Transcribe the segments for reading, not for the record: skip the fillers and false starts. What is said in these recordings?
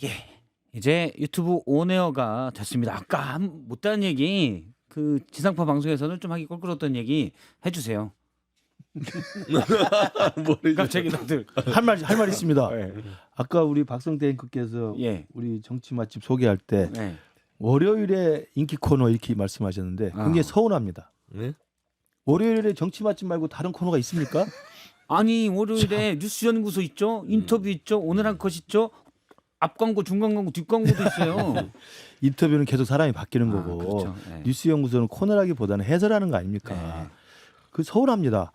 예. 이제 유튜브 온에어가 됐습니다. 아까 못다한 얘기 그 지상파 방송에서는 좀 하기 껄끄러웠던 얘기 해주세요. 갑자기 다들 할 말 있습니다. 네. 아까 우리 박성대 앵커께서 예. 우리 정치 맛집 소개할 때 네. 월요일에 인기 코너 이렇게 말씀하셨는데 굉장히 서운합니다. 네? 월요일에 정치 맛집 말고 다른 코너가 있습니까? 아니 월요일에 뉴스 연구소 있죠, 인터뷰 있죠, 오늘 한 컷 있죠, 앞 광고, 중간 광고, 뒷 광고도 있어요. 인터뷰는 계속 사람이 바뀌는 아, 거고 그렇죠. 네. 뉴스 연구소는 코너라기보다는 해설하는 거 아닙니까? 네. 그 서운합니다.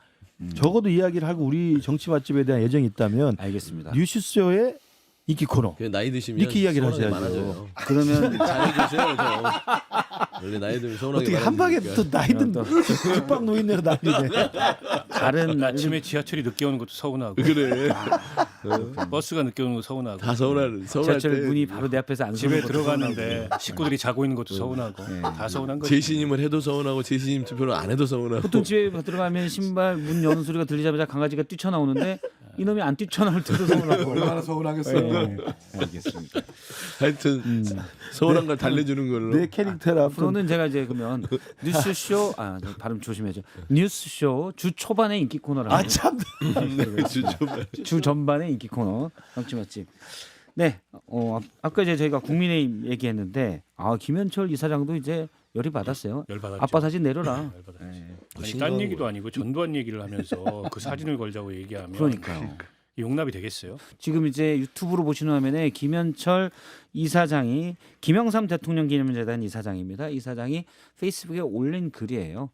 적어도 이야기를 하고 우리 정치 맛집에 대한 애정이 있다면 알겠습니다. 뉴스쇼의 인기 코너 그 나이 드시면 이렇게 이야기를 서운하게 하셔야죠. 많아져요. 그러면 잘해주세요. 원래 나이 들면 서운하게 어떻게 한 방에 많아지니까. 또 나이든 죽방 노인네로 난리네. 다른 아침에 지하철이 늦게 오는 것도 서운하고 그래. 버스가 늦게 오는 것도 서운하고 다 서운할 지하철 때 문이 바로 내 앞에서 안 집에 서는 것도 들어가는데 식구들이 자고 있는 것도 서운하고 네. 다 서운한 거죠. 제시님을 해도 서운하고 제시님 투표를 안 해도 서운하고. 보통 집에 들어가면 신발 문 여는 소리가 들리자마자 강아지가 뛰쳐나오는데 이놈이 안 뛰쳐나올 때도 서운하고. 얼마나 서운하겠어요. 네. 알겠습니다. 하여튼 서운한 걸 달래주는 걸로. 내 캐릭터라 앞으로는 제가 이제 그러면 뉴스쇼 발음 조심해줘. 뉴스쇼 주 초반의 인기 코너라. 아참 주 전반의 인기 코너 정치 맛집. 네, 아까 이제 저희가 국민의힘 얘기했는데 김현철 이사장도 이제 열이 받았어요. 열받았죠. 아빠 사진 내려라. 열받았죠. 네. 아니, 딴 얘기도 아니고 전두환 얘기를 하면서 그 사진을 걸자고 얘기하면 그러니까요. 용납이 되겠어요? 지금 이제 유튜브로 보시는 화면에 김현철 이사장이 김영삼 대통령 기념재단 이사장입니다. 이사장이 페이스북에 올린 글이에요.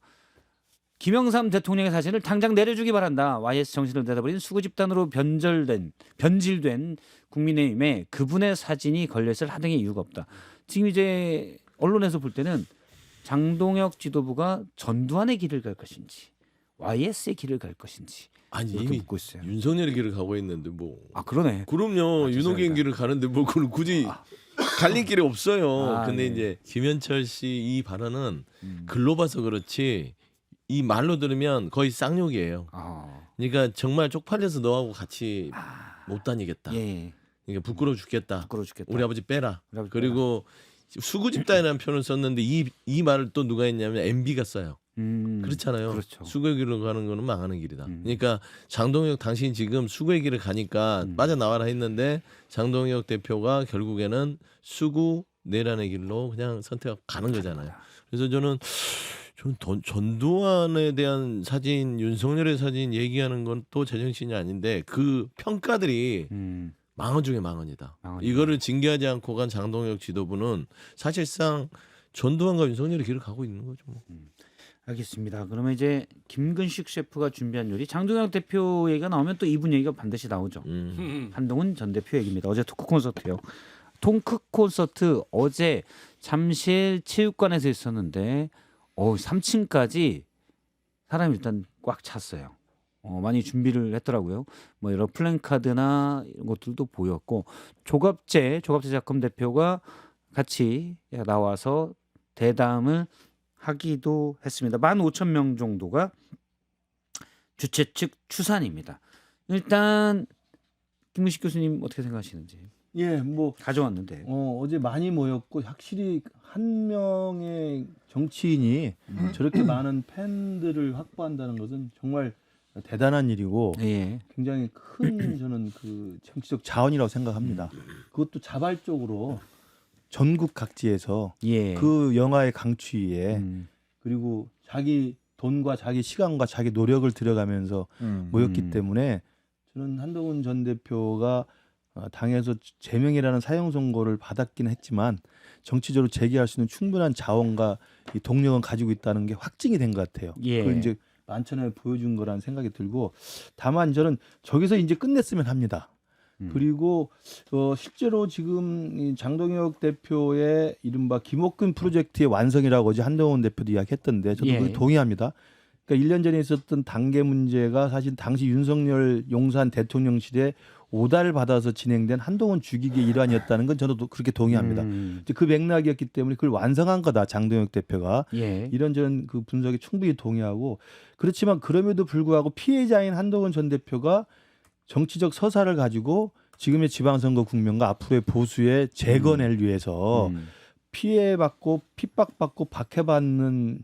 김영삼 대통령의 사진을 당장 내려주기 바란다. YS 정신을 내다버린 수구 집단으로 변질된 국민의힘에 그분의 사진이 걸려있을 하등의 이유가 없다. 지금 이제 언론에서 볼 때는 장동혁 지도부가 전두환의 길을 갈 것인지 YS의 길을 갈 것인지 아니 이렇게 이미 묻고 있어요. 윤석열의 길을 가고 있는데 뭐. 아 그러네. 그럼요. 윤호경 길을 가는데 뭐 그걸 굳이 갈림길이 없어요. 아, 근데 네. 이제 김현철 씨 이 발언은 글로 봐서 그렇지 이 말로 들으면 거의 쌍욕이에요. 그러니까 정말 쪽팔려서 너하고 같이 못 다니겠다. 예. 그러니까 부끄러워 죽겠다. 부끄러워 죽겠다. 우리 아버지 빼라. 우리 아버지 그리고 수구 집단이라는 표현을 썼는데 이 말을 또 누가 했냐면 MB가 써요. 그렇잖아요. 그렇죠. 수구의 길로 가는 거는 망하는 길이다. 그러니까 장동혁 당신 지금 수구의 길을 가니까 빠져나와라 했는데 장동혁 대표가 결국에는 수구 내란의 길로 그냥 선택하고 가는 거잖아요. 그래서 저는 전두환에 대한 사진, 윤석열의 사진 얘기하는 건 또 제정신이 아닌데 그 평가들이 망언 중에 망언이다. 망언이다. 이거를 징계하지 않고 간 장동혁 지도부는 사실상 전두환과 윤석열의 길을 가고 있는 거죠. 뭐. 알겠습니다. 그러면 이제 김근식 셰프가 준비한 요리 장동혁 대표 얘기가 나오면 또 이분 얘기가 반드시 나오죠. 한동훈 전 대표 얘기입니다. 어제 토크 콘서트요. 토크 콘서트 어제 잠실 체육관에서 있었는데 3층까지 사람이 일단 꽉 찼어요. 많이 준비를 했더라고요. 뭐 여러 플랜카드나 이런 것들도 보였고 조갑재 작품 대표가 같이 나와서 대담을 하기도 했습니다. 15,000명 정도가 주최 측 추산입니다. 일단 김문식 교수님 어떻게 생각하시는지. 예, 뭐 가져왔는데. 어제 많이 모였고 확실히 한 명의 정치인이 저렇게 많은 팬들을 확보한다는 것은 정말 대단한 일이고 예. 굉장히 큰 저는 그 정치적 자원이라고 생각합니다. 그것도 자발적으로 전국 각지에서 예. 그 영화의 강추위에 음. 그리고 자기 돈과 자기 시간과 자기 노력을 들여가면서 모였기 때문에 저는 한동훈 전 대표가 당에서 제명이라는 사형 선고를 받았긴 했지만 정치적으로 재기할 수 있는 충분한 자원과 이 동력은 가지고 있다는 게 확증이 된 것 같아요. 예. 그걸 이제 만천하에 보여준 거라는 생각이 들고 다만 저는 저기서 이제 끝냈으면 합니다. 그리고 실제로 지금 이 장동혁 대표의 이른바 김옥근 프로젝트의 완성이라고 어제 한동훈 대표도 이야기했던데 저도 예. 그에 동의합니다. 그러니까 1년 전에 있었던 단계 문제가 사실 당시 윤석열 용산 대통령실에 오다를 받아서 진행된 한동훈 죽이기의 일환이었다는 건 저도 그렇게 동의합니다. 이제 그 맥락이었기 때문에 그걸 완성한 거다 장동혁 대표가. 예. 이런저런 그 분석에 충분히 동의하고 그렇지만 그럼에도 불구하고 피해자인 한동훈 전 대표가 정치적 서사를 가지고 지금의 지방선거 국면과 앞으로의 보수의 재건을 위해서 피해받고 핍박받고 박해받는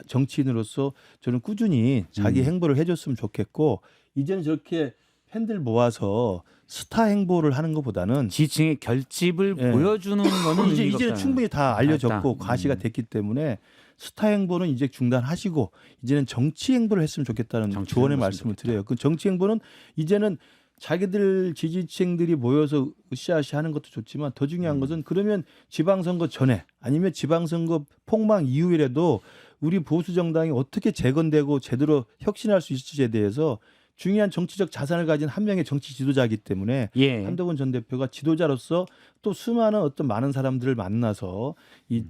정치인으로서 저는 꾸준히 자기 행보를 해줬으면 좋겠고 이제는 저렇게 팬들 모아서 스타 행보를 하는 것보다는 지층의 결집을 예. 보여주는 거는 이제는 의미가 없다. 충분히 다 알려졌고 맞다. 과시가 됐기 때문에 스타 행보는 이제 중단하시고 이제는 정치 행보를 했으면 좋겠다는 정치 조언의 행보를 말씀을 했으면 드려요. 그 정치 행보는 이제는 자기들 지지층들이 모여서 으쌰으쌰 하는 것도 좋지만 더 중요한 것은 그러면 지방선거 전에 아니면 지방선거 폭망 이후에라도 우리 보수 정당이 어떻게 재건되고 제대로 혁신할 수 있을지에 대해서 중요한 정치적 자산을 가진 한 명의 정치 지도자이기 때문에 예. 한동훈 전 대표가 지도자로서 또 수많은 어떤 많은 사람들을 만나서 이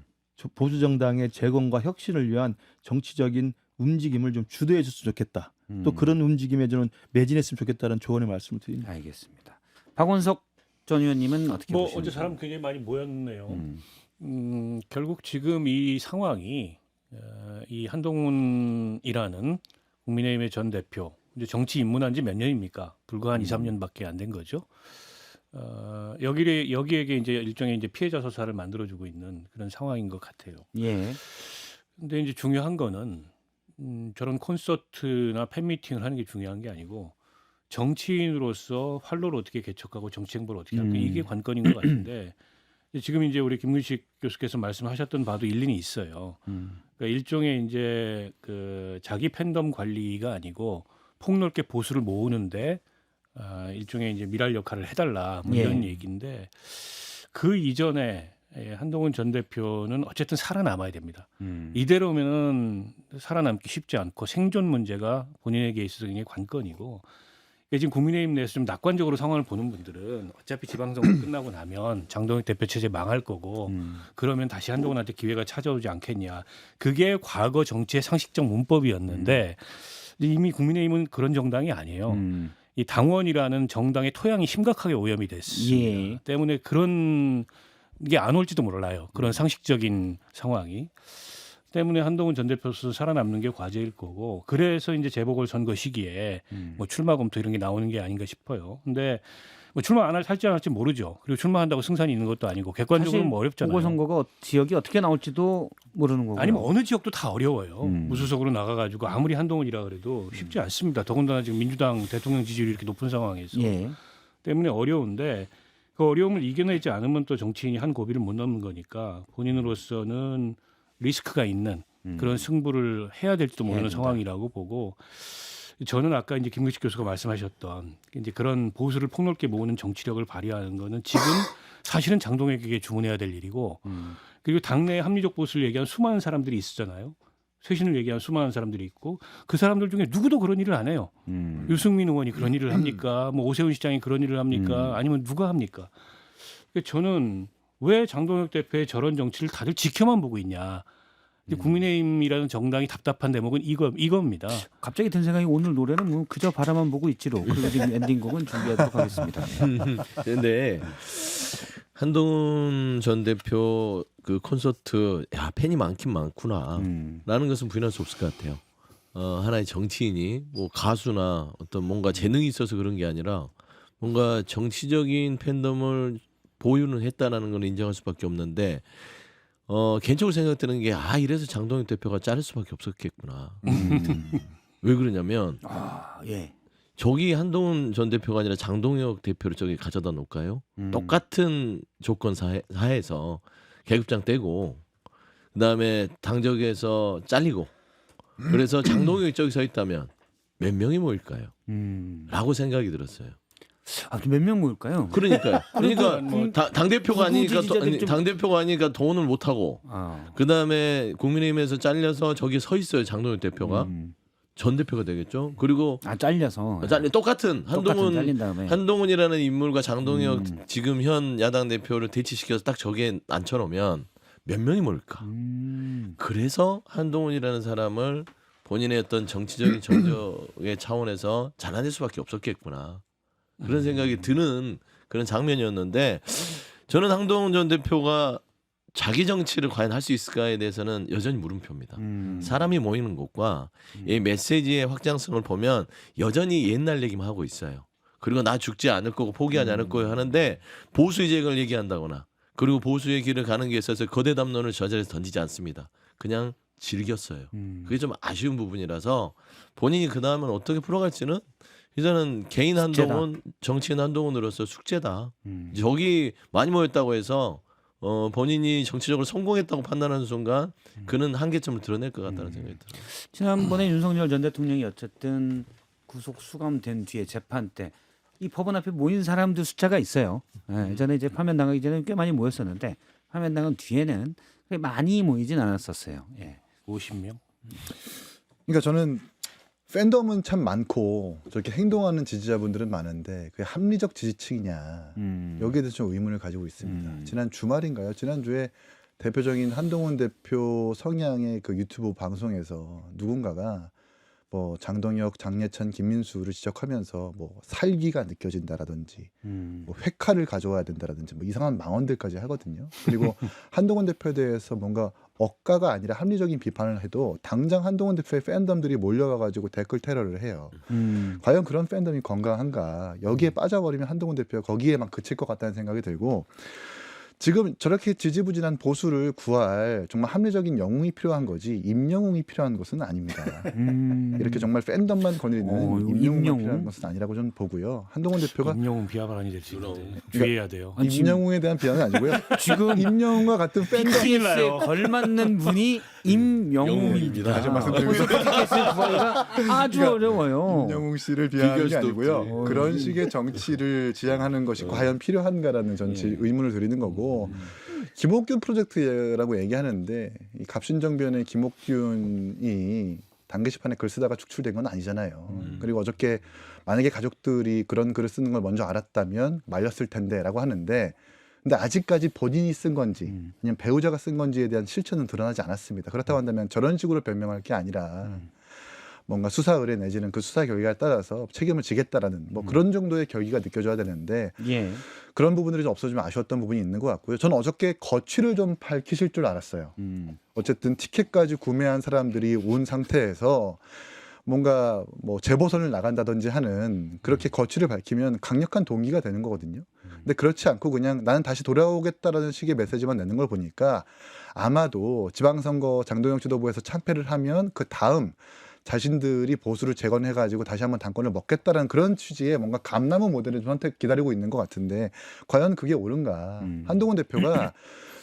보수 정당의 재건과 혁신을 위한 정치적인 움직임을 좀 주도해 줬으면 좋겠다. 또 그런 움직임에 저는 매진했으면 좋겠다는 조언의 말씀을 드립니다. 알겠습니다. 박원석 전 의원님은 어떻게 뭐 보십니까? 어제 사람 굉장히 많이 모였네요. 결국 지금 이 상황이 이 한동훈이라는 국민의힘의 전 대표 이제 정치 입문한 지 몇 년입니까? 불과 한 2, 3년밖에 안 된 거죠. 여기에게 이제 일종의 이제 피해자 서사를 만들어주고 있는 그런 상황인 것 같아요. 예. 근데 이제 중요한 거는 저런 콘서트나 팬미팅을 하는 게 중요한 게 아니고 정치인으로서 활로를 어떻게 개척하고 정치 행보를 어떻게 할까 이게 관건인 것 같은데 지금 이제 우리 김근식 교수께서 말씀하셨던 바도 일리는 있어요. 그러니까 일종의 이제 그 자기 팬덤 관리가 아니고 폭넓게 보수를 모으는데 일종의 이제 미랄 역할을 해달라 뭐 이런 얘기인데 그 이전에 한동훈 전 대표는 어쨌든 살아남아야 됩니다. 이대로면은 살아남기 쉽지 않고 생존 문제가 본인에게 있어서 굉장히 관건이고 지금 국민의힘 내에서 좀 낙관적으로 상황을 보는 분들은 어차피 지방선거 끝나고 나면 장동혁 대표 체제 망할 거고 그러면 다시 한동훈한테 기회가 찾아오지 않겠냐. 그게 과거 정치의 상식적 문법이었는데 이미 국민의힘은 그런 정당이 아니에요. 이 당원이라는 정당의 토양이 심각하게 오염이 됐습니다. 예. 때문에 그런 게 안 올지도 몰라요. 그런 상식적인 상황이. 때문에 한동훈 전 대표로서 살아남는 게 과제일 거고 그래서 이제 재보궐선거 시기에 뭐 출마 검토 이런 게 나오는 게 아닌가 싶어요. 근데 뭐 출마 안 할지 안 할지 모르죠. 그리고 출마한다고 승산이 있는 것도 아니고 객관적으로 뭐 어렵잖아요. 보궐선거가 지역이 어떻게 나올지도 모르는 거고. 아니면 어느 지역도 다 어려워요. 무소속으로 나가가지고 아무리 한동훈이라 그래도 쉽지 않습니다. 더군다나 지금 민주당 대통령 지지율이 이렇게 높은 상황에서 예. 때문에 어려운데 그 어려움을 이겨내지 않으면 또 정치인이 한 고비를 못 넘는 거니까 본인으로서는 리스크가 있는 그런 승부를 해야 될지도 모르는 상황이라고 보고 저는 아까 이제 김근식 교수가 말씀하셨던 이제 그런 보수를 폭넓게 모으는 정치력을 발휘하는 거는 지금 사실은 장동혁에게 주문해야 될 일이고 그리고 당내 합리적 보수를 얘기한 수많은 사람들이 있었잖아요. 쇄신을 얘기한 수많은 사람들이 있고 그 사람들 중에 누구도 그런 일을 안 해요. 유승민 의원이 그런 일을 합니까? 뭐 오세훈 시장이 그런 일을 합니까? 아니면 누가 합니까? 그러니까 저는 왜 장동혁 대표의 저런 정치를 다들 지켜만 보고 있냐. 국민의힘이라는 정당이 답답한 대목은 이겁니다. 갑자기 든 생각이 오늘 노래는 뭐 그저 바라만 보고 있지로. 그리고 지금 엔딩곡은 준비하도록 하겠습니다. 근데 한동훈 전 대표 그 콘서트 야 팬이 많긴 많구나라는 것은 부인할 수 없을 것 같아요. 하나의 정치인이 뭐 가수나 어떤 뭔가 재능이 있어서 그런 게 아니라 뭔가 정치적인 팬덤을 보유는 했다라는 걸 인정할 수밖에 없는데 개인적으로 생각되는 게 이래서 장동혁 대표가 자를 수밖에 없었겠구나. 왜 그러냐면 예. 저기 한동훈 전 대표가 아니라 장동혁 대표를 저기 가져다 놓을까요? 똑같은 조건 하에서 계급장 떼고 그다음에 당적에서 잘리고 그래서 장동혁이 저기 서 있다면 몇 명이 모일까요? 라고 생각이 들었어요. 몇 명 모일까요? 그러니까 뭐 당 대표가 아니니까 지지자들이 좀- 당 대표가 아니니까 돈을 못 하고 그다음에 국민의힘에서 잘려서 저기 서 있어요. 장동혁 대표가 전 대표가 되겠죠. 그리고 잘려서 똑같은 잘린 다음에 한동훈이라는 인물과 장동혁 지금 현 야당 대표를 대치시켜서 딱 저기에 앉혀놓으면 몇 명이 모일까? 그래서 한동훈이라는 사람을 본인의 어떤 정치적인 정적의 차원에서 잘라낼 수밖에 없었겠구나. 그런 생각이 드는 그런 장면이었는데 저는 한동훈 전 대표가 자기 정치를 과연 할 수 있을까에 대해서는 여전히 물음표입니다. 사람이 모이는 곳과 이 메시지의 확장성을 보면 여전히 옛날 얘기만 하고 있어요. 그리고 나 죽지 않을 거고 포기하지 않을 거예요 하는데 보수의 재경을 얘기한다거나 그리고 보수의 길을 가는 게 있어서 거대 담론을 저 자리에서 던지지 않습니다. 그냥 즐겼어요. 그게 좀 아쉬운 부분이라서 본인이 그 다음은 어떻게 풀어갈지는 이제는 개인 숙제다. 한동훈, 정치인 한동훈으로서 숙제다. 저기 많이 모였다고 해서 본인이 정치적으로 성공했다고 판단하는 순간 그는 한계점을 드러낼 것 같다는 생각이 들어요. 지난번에 윤석열 전 대통령이 어쨌든 구속 수감된 뒤에 재판 때 이 법원 앞에 모인 사람들 숫자가 있어요. 예전에 이제 파면 당하기 전에 꽤 많이 모였었는데 파면 당한 뒤에는 그렇게 많이 모이진 않았었어요. 예. 50명. 그러니까 저는 팬덤은 참 많고 저렇게 행동하는 지지자분들은 많은데 그게 합리적 지지층이냐 여기에 대해서 좀 의문을 가지고 있습니다. 지난 주말인가요? 지난주에 대표적인 한동훈 대표 성향의 그 유튜브 방송에서 누군가가 뭐 장동혁, 장예찬, 김민수를 지적하면서 뭐 살기가 느껴진다라든지 뭐 회카를 가져와야 된다라든지 뭐 이상한 망언들까지 하거든요. 그리고 한동훈 대표에 대해서 뭔가 억가가 아니라 합리적인 비판을 해도 당장 한동훈 대표의 팬덤들이 몰려와가지고 댓글 테러를 해요. 과연 그런 팬덤이 건강한가? 여기에 빠져버리면 한동훈 대표가 거기에만 그칠 것 같다는 생각이 들고 지금 저렇게 지지부진한 보수를 구할 정말 합리적인 영웅이 필요한 거지 임영웅이 필요한 것은 아닙니다. 이렇게 정말 팬덤만 거느리는 임영웅이 임영웅? 필요한 것은 아니라고 저는 보고요. 한동훈 대표가 임영웅 비하발언이 될 수 있는데 주의해야 돼요. 아니, 지금- 임영웅에 대한 비하는 아니고요. 지금 임영웅과 같은 팬덤 BTS에 걸맞는 분이 임영웅입니다. 다시 말씀드리면 BTS의 구하기가 아주 어려워요. 임영웅 씨를 비하하는 게 비교할 수도 아니고요. 없지. 그런 식의 정치를 지향하는 것이 과연 필요한가라는 전체 의문을 드리는 거고 김옥균 프로젝트라고 얘기하는데 이 갑신정변의 김옥균이 당 게시판에 글 쓰다가 축출된 건 아니잖아요. 그리고 어저께 만약에 가족들이 그런 글을 쓰는 걸 먼저 알았다면 말렸을 텐데라고 하는데 근데 아직까지 본인이 쓴 건지 아니면 배우자가 쓴 건지에 대한 실체는 드러나지 않았습니다. 그렇다고 한다면 저런 식으로 변명할 게 아니라 뭔가 수사 의뢰 내지는 그 수사 결과에 따라서 책임을 지겠다라는 뭐 그런 정도의 결기가 느껴져야 되는데 예. 그런 부분들이 좀 없어지면 아쉬웠던 부분이 있는 것 같고요. 저는 어저께 거취를 좀 밝히실 줄 알았어요. 어쨌든 티켓까지 구매한 사람들이 온 상태에서 뭔가 뭐 재보선을 나간다든지 하는 그렇게 거취를 밝히면 강력한 동기가 되는 거거든요. 근데 그렇지 않고 그냥 나는 다시 돌아오겠다라는 식의 메시지만 내는 걸 보니까 아마도 지방선거 장동영 지도부에서 참패를 하면 그 다음 자신들이 보수를 재건해가지고 다시 한번 당권을 먹겠다라는 그런 취지의 뭔가 감나무 모델을 저한테 기다리고 있는 것 같은데 과연 그게 옳은가? 한동훈 대표가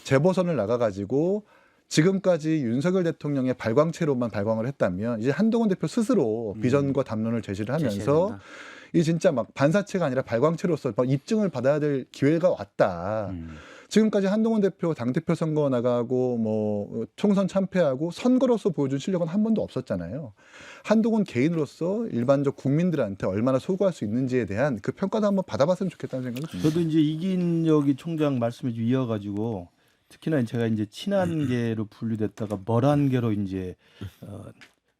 재보선을 나가가지고 지금까지 윤석열 대통령의 발광체로만 발광을 했다면 이제 한동훈 대표 스스로 비전과 담론을 제시를 하면서 이 진짜 막 반사체가 아니라 발광체로서 입증을 받아야 될 기회가 왔다. 지금까지 한동훈 대표 당대표 선거 나가고 뭐 총선 참패하고 선거로서 보여준 실력은 한 번도 없었잖아요. 한동훈 개인으로서 일반적 국민들한테 얼마나 소구할 수 있는지에 대한 그 평가도 한번 받아봤으면 좋겠다는 생각이 듭니다. 저도 이제 이긴혁이 총장 말씀에 좀 이어가지고 특히나 제가 이제 친한계로 분류됐다가 멀한계로 이제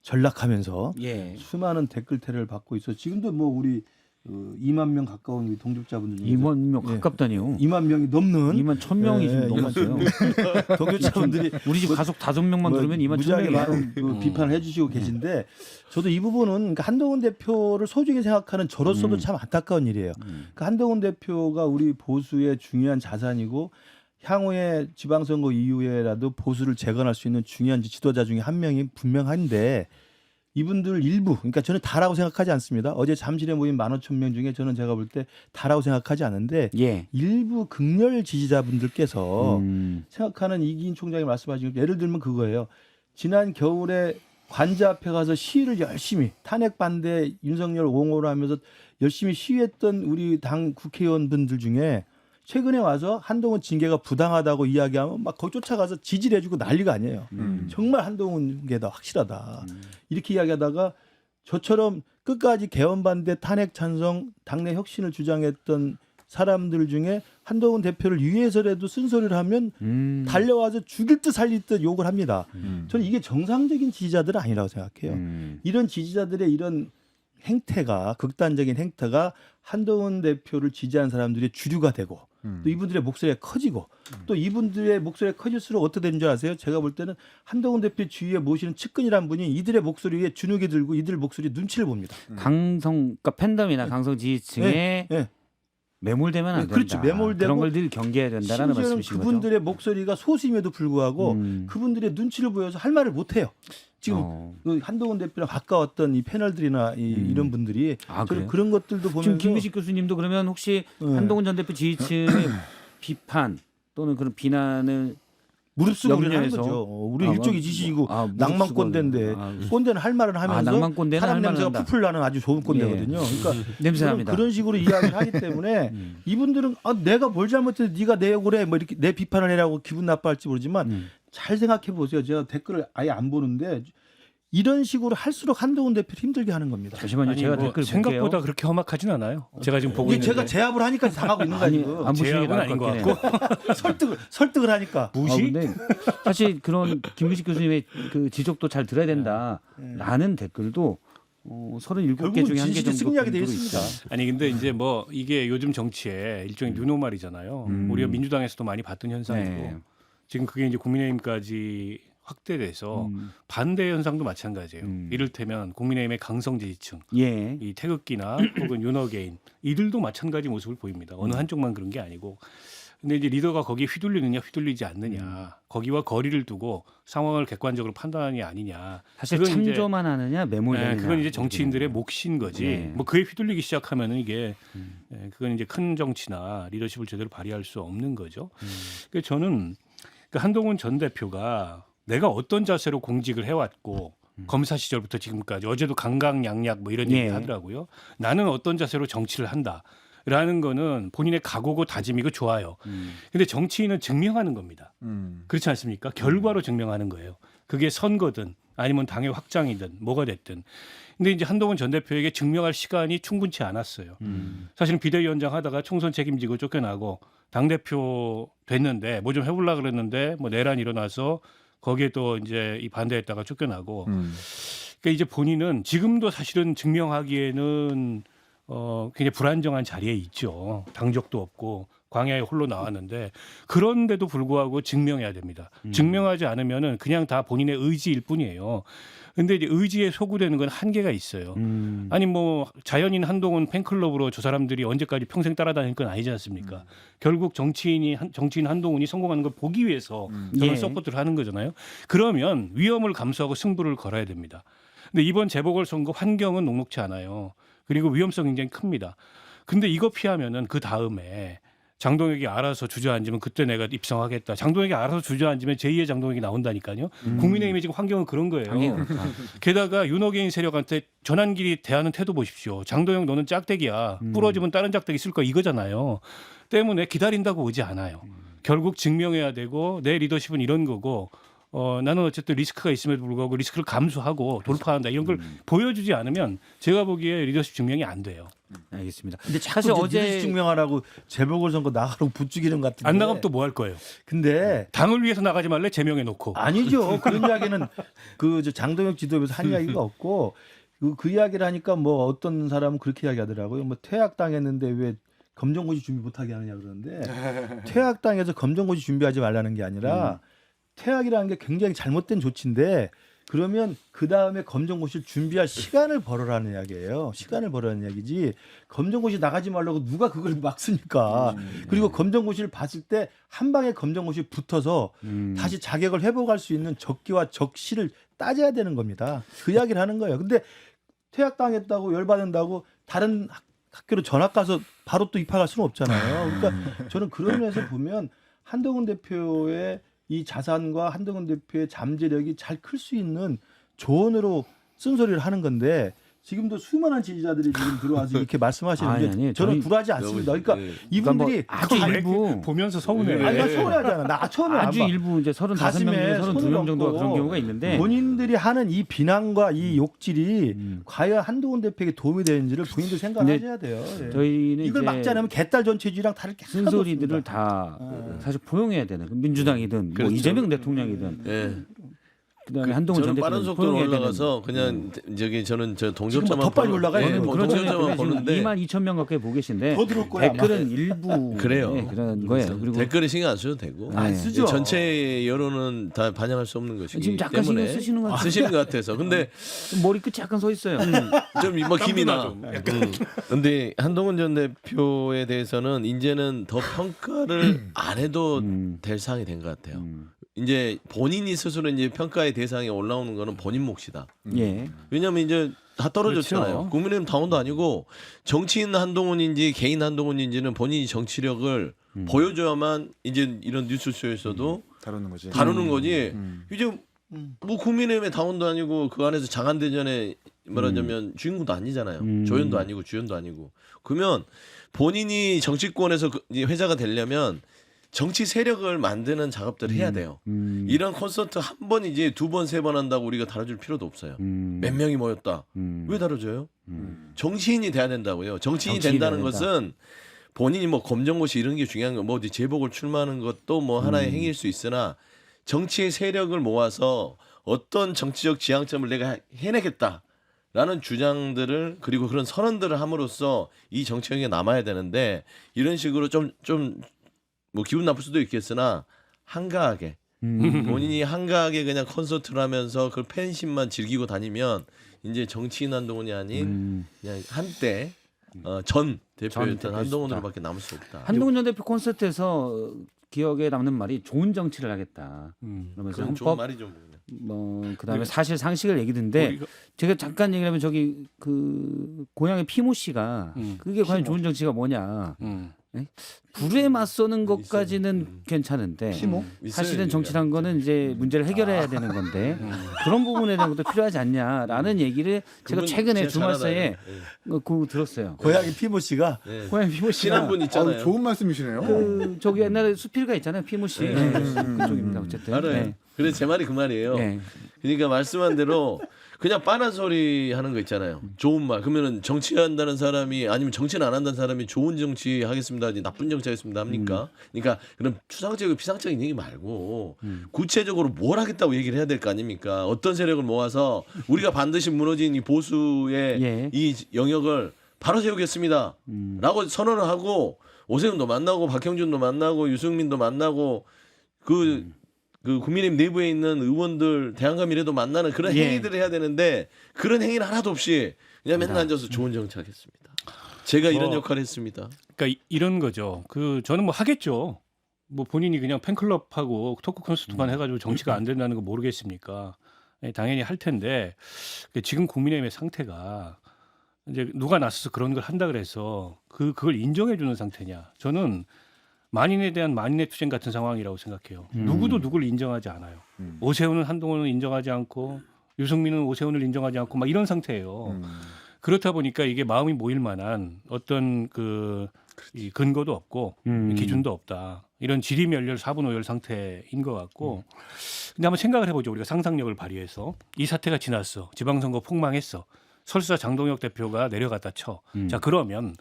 전락하면서 예. 수많은 댓글 테러를 받고 있어. 지금도 뭐 우리 2만 명 가까운 우리 동족자분들 중에서 2만 명 예. 가깝다니요. 2만 명이 넘는 2만 1,000명이 지금 넘었어요. 동족자분들이 우리 집 가족 5명만 들으면 2만 무지하게 1,000명이에요. 많은 그 비판을 해주시고 계신데 저도 이 부분은 그러니까 한동훈 대표를 소중히 생각하는 저로서도 참 안타까운 일이에요. 그러니까 한동훈 대표가 우리 보수의 중요한 자산이고 향후에 지방선거 이후에라도 보수를 재건할 수 있는 중요한 지도자 중에 한 명이 분명한데 이분들 일부, 그러니까 저는 다라고 생각하지 않습니다. 어제 잠실에 모인 15,000명 중에 저는 제가 볼 때 다라고 생각하지 않는데 예. 일부 극렬 지지자분들께서 생각하는 이기인 총장이 말씀하신 예를 들면 그거예요. 지난 겨울에 관저 앞에 가서 시위를 열심히 탄핵 반대 윤석열 옹호를 하면서 열심히 시위했던 우리 당 국회의원분들 중에 최근에 와서 한동훈 징계가 부당하다고 이야기하면 막 거기 쫓아가서 지지를 해주고 난리가 아니에요. 정말 한동훈계다 확실하다. 이렇게 이야기하다가 저처럼 끝까지 개헌 반대 탄핵 찬성 당내 혁신을 주장했던 사람들 중에 한동훈 대표를 위해서라도 쓴소리를 하면 달려와서 죽일 듯 살릴 듯 욕을 합니다. 저는 이게 정상적인 지지자들은 아니라고 생각해요. 이런 지지자들의 이런 행태가 극단적인 행태가 한동훈 대표를 지지한 사람들의 주류가 되고 또 이분들의 목소리가 커지고 또 이분들의 목소리가 커질수록 어떻게 되는 줄 아세요? 제가 볼 때는 한동훈 대표 주위에 모시는 측근이란 분이 이들의 목소리에 주눅이 들고 이들 목소리 눈치를 봅니다. 그러니까 팬덤이나 강성 지지층에 네. 매몰되면 안 된다. 그렇죠. 매몰되고 그런 걸 늘 경계해야 된다라는 심지어는 말씀이신 그분들의 목소리가 소수임에도 불구하고 거죠. 그분들의 눈치를 보여서 할 말을 못 해요. 지금 그 한동훈 대표랑 가까웠던 이 패널들이나 이런 분들이 아, 저는 그래요? 그런 것들도 보면서 지금 김규식 교수님도 그러면 혹시 네. 한동훈 전 대표 지지층의 비판 또는 그런 비난을 무릅쓰고 우리는 하는 염려해서. 거죠. 우리 일종의 지식이고 무릅쓰고 낭만 하는 꼰대인데 거. 꼰대는 할 말은 하면서 낭만 꼰대는 사람 할 말은 냄새가 한다. 풀풀 나는 아주 좋은 꼰대거든요. 그러니까 냄새 납니다. 그런 식으로 이야기를 하기 때문에 이분들은 내가 뭘 잘못해서 네가 내 욕을 해 뭐 이렇게 내 비판을 해라고 기분 나빠할지 모르지만 잘 생각해 보세요. 제가 댓글을 아예 안 보는데 이런 식으로 할수록 한동훈 대표를 힘들게 하는 겁니다. 잠시만요. 아니, 제가 뭐 댓글 생각보다 볼게요. 그렇게 험악하진 않아요. 제가 지금 보고 이게 있는데 제가 제압을 하니까 당하고 있는 거 아니, 아니고 안 보시는 게 제압은 나을 아닌 것 것 같긴 같고 해요. 설득을 하니까 무시? 근데 사실 그런 김규식 교수님의 그 지적도 잘 들어야 된다라는 댓글도 37개 결국은 중에 한 개 진실이 정도 승리하게 돼 정도로 있습니다. 있다. 아니 근데 이제 뭐 이게 요즘 정치의 일종의 뉴노말이잖아요. 우리가 민주당에서도 많이 봤던 현상이고 네. 지금 그게 이제 국민의힘까지 확대돼서 반대 현상도 마찬가지예요. 이를테면 국민의힘의 강성 지지층, 예. 이 태극기나 혹은 윤어게인 이들도 마찬가지 모습을 보입니다. 어느 한쪽만 그런 게 아니고. 근데 이제 리더가 거기에 휘둘리느냐 휘둘리지 않느냐 거기와 거리를 두고 상황을 객관적으로 판단하느냐 아니냐 사실 그건 이제- 참조만 하느냐 매몰되느냐. 네, 그건 이제 정치인들의 몫인 거지. 네. 뭐 그에 휘둘리기 시작하면은 이게 그건 이제 큰 정치나 리더십을 제대로 발휘할 수 없는 거죠. 그래서 저는 그 한동훈 전 대표가 내가 어떤 자세로 공직을 해왔고 검사 시절부터 지금까지 어제도 강강약약 뭐 이런 예. 얘기 하더라고요. 나는 어떤 자세로 정치를 한다라는 거는 본인의 각오고 다짐이고 좋아요. 근데 정치인은 증명하는 겁니다. 그렇지 않습니까? 결과로 증명하는 거예요. 그게 선거든 아니면 당의 확장이든 뭐가 됐든. 근데 이제 한동훈 전 대표에게 증명할 시간이 충분치 않았어요. 사실은 비대위원장 하다가 총선 책임지고 쫓겨나고 당대표 됐는데 뭐 좀 해보려고 그랬는데 뭐 내란 일어나서 거기에 또 이제 이 반대했다가 쫓겨나고 그러니까 이제 본인은 지금도 사실은 증명하기에는 굉장히 불안정한 자리에 있죠. 당적도 없고 광야에 홀로 나왔는데 그런데도 불구하고 증명해야 됩니다. 증명하지 않으면은 그냥 다 본인의 의지일 뿐이에요. 근데 이제 의지에 소구되는 건 한계가 있어요. 아니 뭐 자연인 한동훈 팬클럽으로 저 사람들이 언제까지 평생 따라다닐 건 아니지 않습니까? 결국 정치인 한동훈이 성공하는 걸 보기 위해서 저는 예. 서포트를 하는 거잖아요. 그러면 위험을 감수하고 승부를 걸어야 됩니다. 근데 이번 재보궐선거 환경은 녹록치 않아요. 그리고 위험성이 굉장히 큽니다. 근데 이거 피하면은 그 다음에 장동혁이 알아서 주저앉으면 그때 내가 입성하겠다. 장동혁이 알아서 주저앉으면 제2의 장동혁이 나온다니까요. 국민의힘의 지금 환경은 그런 거예요. 당연히 게다가 윤호개인 세력한테 전환길이 대하는 태도 보십시오. 장동혁 너는 짝대기야. 부러지면 다른 짝대기 쓸 거야 이거잖아요. 때문에 기다린다고 오지 않아요. 결국 증명해야 되고 내 리더십은 이런 거고 나는 어쨌든 리스크가 있음에도 불구하고 리스크를 감수하고 돌파한다. 이런 걸 보여주지 않으면 제가 보기에 리더십 증명이 안 돼요. 알겠습니다. 근데 사실 자꾸 어제 어제 증명하라고 재보궐선거 나가라고 부추기는 것 같은데 안 나가면 또 뭐 할 거예요? 근데 당을 위해서 나가지 말래 제명해 놓고. 아니죠. 그런 이야기는 저 장동혁 지도부에서 한 이야기가 없고 그 이야기를 하니까 뭐 어떤 사람은 그렇게 이야기하더라고요. 뭐 퇴학당했는데 왜 검정고시 준비 못하게 하느냐 그러는데 퇴학당해서 검정고시 준비하지 말라는 게 아니라 퇴학이라는 게 굉장히 잘못된 조치인데 그러면 그 다음에 검정고시를 준비할 시간을 벌어라는 이야기예요. 시간을 벌어라는 이야기지. 검정고시 나가지 말라고 누가 그걸 막습니까? 그리고 검정고시를 봤을 때 한 방에 검정고시 붙어서 다시 자격을 회복할 수 있는 적기와 적시를 따져야 되는 겁니다. 그 이야기를 하는 거예요. 근데 퇴학당했다고 열받는다고 다른 학교로 전학 가서 바로 또 입학할 수는 없잖아요. 그러니까 저는 그런 면에서 보면 한동훈 대표의 이 자산과 한동훈 대표의 잠재력이 잘 클 수 있는 조언으로 쓴소리를 하는 건데 지금도 수많은 지지자들이 지금 들어와서 이렇게 말씀하시는데 아니, 저는 저희- 굴하지 않습니다. 그러니까 이분들이 아주 왜 일부 보면서 서운해. 아니 나 서운하잖아. 나 처음에 안 아주 봐. 일부 이제 35명 가슴에 중에 손을 32명 정도가 얹고 그런 경우가 있는데 본인들이 하는 이 비난과 이 욕질이 과연 한동훈 대표에게 도움이 되는지를 본인들 생각하셔야 돼요. 예. 저희는 이걸 이제 막지 않으면 개딸 전체주의랑 다를 게 하나도 쓴소리들을 없습니다. 다 사실 포용해야 되는 민주당이든 뭐 그렇죠. 이재명 대통령이든 예. 그다음에 한동훈 전 저는 대표 빠른 속도로 올라가서 그냥 저기 저는 저 동접자만 더 빨리 올라가요. 네, 그런 동접자만 보는데 2만 2천 명 가까이 보고 계신데 더 들어올 거야, 댓글은 일부 그래요. 네, 그런 거예요. 그리고 댓글에 신경 안 써도 되고 안 쓰죠. 전체 여론은 다 반영할 수 없는 것이기 지금 약간 신경 때문에 쓰시는 것 같아요. 쓰시는 것 같아서 근데 머리 끝이 약간 서 있어요. 좀 뭐 김이 나. 좀 근데 한동훈 전 대표에 대해서는 이제는 더 평가를 안 해도 될 상황이 된 것 같아요. 이제 본인이 스스로 이제 평가의 대상에 올라오는 거는 본인 몫이다. 예. 왜냐하면 이제 다 떨어졌잖아요. 그렇죠. 국민의힘 당원도 아니고 정치인 한동훈인지 개인 한동훈인지는 본인이 정치력을 보여줘야만 이제 이런 뉴스쇼에서도 다루는 거지. 다루는 거지. 이제 뭐 국민의힘의 당원도 아니고 그 안에서 장안대전에 말하자면 주인공도 아니잖아요. 조연도 아니고 주연도 아니고. 그러면 본인이 정치권에서 이제 회자가 되려면 정치 세력을 만드는 작업들을 해야 돼요. 이런 콘서트 한 번 이제 두 번 세 번 한다고 우리가 다뤄줄 필요도 없어요. 몇 명이 모였다. 왜 다뤄줘요? 정치인이 돼야 된다고요. 정치인이 정치인이 된다는 된다. 것은 본인이 뭐 검정고시 이런 게 중요한 거, 뭐 어디 재보궐 출마하는 것도 뭐 하나의 행위일 수 있으나 정치의 세력을 모아서 어떤 정치적 지향점을 내가 해내겠다라는 주장들을 그리고 그런 선언들을 함으로써 이 정치력이 남아야 되는데 이런 식으로 좀 뭐 기분 나쁠 수도 있겠으나 한가하게 본인이 한가하게 그냥 콘서트를 하면서 그 팬심만 즐기고 다니면 이제 정치인 한동훈이 아닌 그냥 한때 전 대표였던 대표였다. 한동훈으로밖에 남을 수 없다. 한동훈 전 대표 콘서트에서 기억에 남는 말이 좋은 정치를 하겠다. 그러면서 그런 좋은 헌법 말이죠. 뭐. 그다음에 사실 상식을 얘기든데 우리가- 제가 잠깐 얘기하면 저기 그 고향의 피모 씨가 그게 과연 좋은 정치가 뭐냐. 불에 맞서는 것까지는 괜찮은데 피모? 사실은 정치란 거는 이제 문제를 해결해야 되는 건데 그런 부분에 대한 것도 필요하지 않냐라는 얘기를 제가 그분 최근에 진짜 주말 잘하잖아요. 사이에 그 들었어요. 고양이 피모 씨가 네. 고향 피모 친한 씨가 분 있잖아요. 좋은 말씀이시네요. 그 저기 옛날에 수필가 있잖아요. 피모 씨 그쪽입니다. 어쨌든 알아요. 네. 그래서 제 말이 그 말이에요. 네. 그러니까 말씀한 대로 그냥 빤한 소리 하는 거 있잖아요. 좋은 말. 그러면은 정치한다는 사람이 아니면 정치는 안 한다는 사람이 좋은 정치 하겠습니다, 나쁜 정치 하겠습니다 합니까? 그러니까 그런 추상적이고 피상적인 얘기 말고 구체적으로 뭘 하겠다고 얘기를 해야 될 거 아닙니까? 어떤 세력을 모아서 우리가 반드시 무너진 이 보수의 예. 이 영역을 바로 세우겠습니다. 라고 선언을 하고 오세훈도 만나고 박형준도 만나고 유승민도 만나고 그 국민의힘 내부에 있는 의원들 대한감미래도 만나는 그런 예. 행위들을 해야 되는데 그런 행위는 하나도 없이 그냥 맨날 앉아서 좋은 정치 하겠습니다. 제가 이런 뭐, 역할을 했습니다. 그러니까 이런 거죠. 저는 뭐 하겠죠. 뭐 본인이 그냥 팬클럽하고 토크 콘서트만 해가지고 정치가 안 된다는 거 모르겠습니까? 네, 당연히 할 텐데 지금 국민의힘의 상태가 이제 누가 나서서 그런 걸 한다 그래서 그걸 인정해주는 상태냐? 저는 만인에 대한 만인의 투쟁 같은 상황이라고 생각해요. 누구도 누구를 인정하지 않아요. 오세훈은 한동훈은 인정하지 않고 유승민은 오세훈을 인정하지 않고 막 이런 상태예요. 그렇다 보니까 이게 마음이 모일 만한 어떤 이 근거도 없고 기준도 없다. 이런 지리멸렬 사분오열 상태인 것 같고 근데 한번 생각을 해보죠. 우리가 상상력을 발휘해서 이 사태가 지났어. 지방선거 폭망했어. 설사 장동혁 대표가 내려갔다 쳐. 자 그러면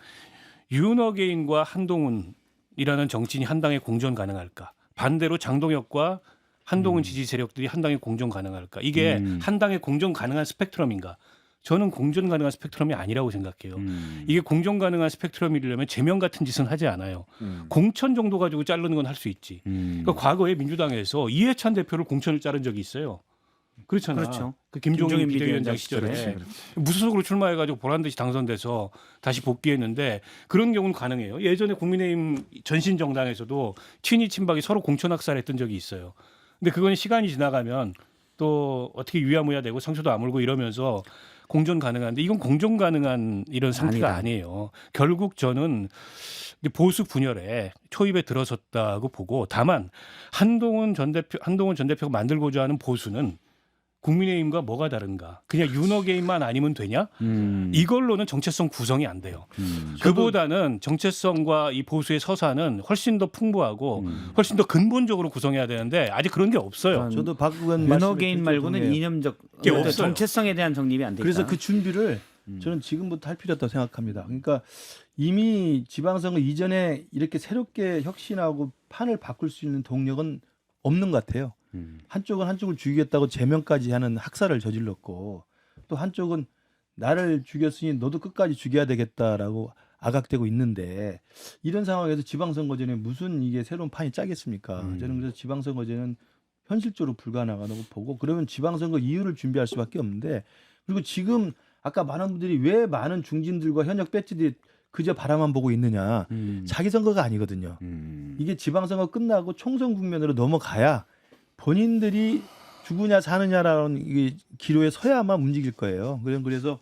윤어게인과 한동훈이라는 정치인이 한 당에 공존 가능할까? 반대로 장동혁과 한동훈 지지 세력들이 한 당에 공존 가능할까? 이게 한 당에 공존 가능한 스펙트럼인가? 저는 공존 가능한 스펙트럼이 아니라고 생각해요. 이게 공존 가능한 스펙트럼이려면 제명 같은 짓은 하지 않아요. 공천 정도 가지고 자르는 건 할 수 있지. 그러니까 과거에 민주당에서 이해찬 대표를 공천을 자른 적이 있어요. 그렇잖아. 그렇죠. 그 김종인 김종인 비대위원장 시절에 무소속으로 출마해가지고 보란 듯이 당선돼서 다시 복귀했는데 그런 경우는 가능해요. 예전에 국민의힘 전신 정당에서도 친이 친박이 서로 공천 학살했던 적이 있어요. 근데 그건 시간이 지나가면 또 어떻게 유야무야되고 상처도 아물고 이러면서 공존 가능한데 이건 공존 가능한 이런 상태가 아니다. 아니에요. 결국 저는 보수 분열에 초입에 들어섰다고 보고 다만 한동훈 전 대표가 만들고자 하는 보수는 국민의힘과 뭐가 다른가? 그냥 윤어게임만 아니면 되냐? 이걸로는 정체성 구성이 안 돼요. 그보다는 정체성과 이 보수의 서사는 훨씬 더 풍부하고 훨씬 더 근본적으로 구성해야 되는데 아직 그런 게 없어요. 저도 박 의원 윤어게인 말고는 이념적 게 없어요. 정체성에 대한 정립이 안 돼 있다. 그래서 그 준비를 저는 지금부터 할 필요 있다고 생각합니다. 그러니까 이미 지방선거 이전에 이렇게 새롭게 혁신하고 판을 바꿀 수 있는 동력은 없는 것 같아요. 한쪽은 한쪽을 죽이겠다고 제명까지 하는 학살을 저질렀고 또 한쪽은 나를 죽였으니 너도 끝까지 죽여야 되겠다라고 아각되고 있는데 이런 상황에서 지방선거제는 무슨 이게 새로운 판이 짜겠습니까? 저는 그래서 지방선거제는 현실적으로 불가능하다고 보고 그러면 지방선거 이후를 준비할 수밖에 없는데 그리고 지금 아까 많은 분들이 왜 많은 중진들과 현역 배지들이 그저 바라만 보고 있느냐. 자기 선거가 아니거든요. 이게 지방선거 끝나고 총선 국면으로 넘어가야 본인들이 죽으냐 사느냐라는 이 기로에 서야만 움직일 거예요. 그래서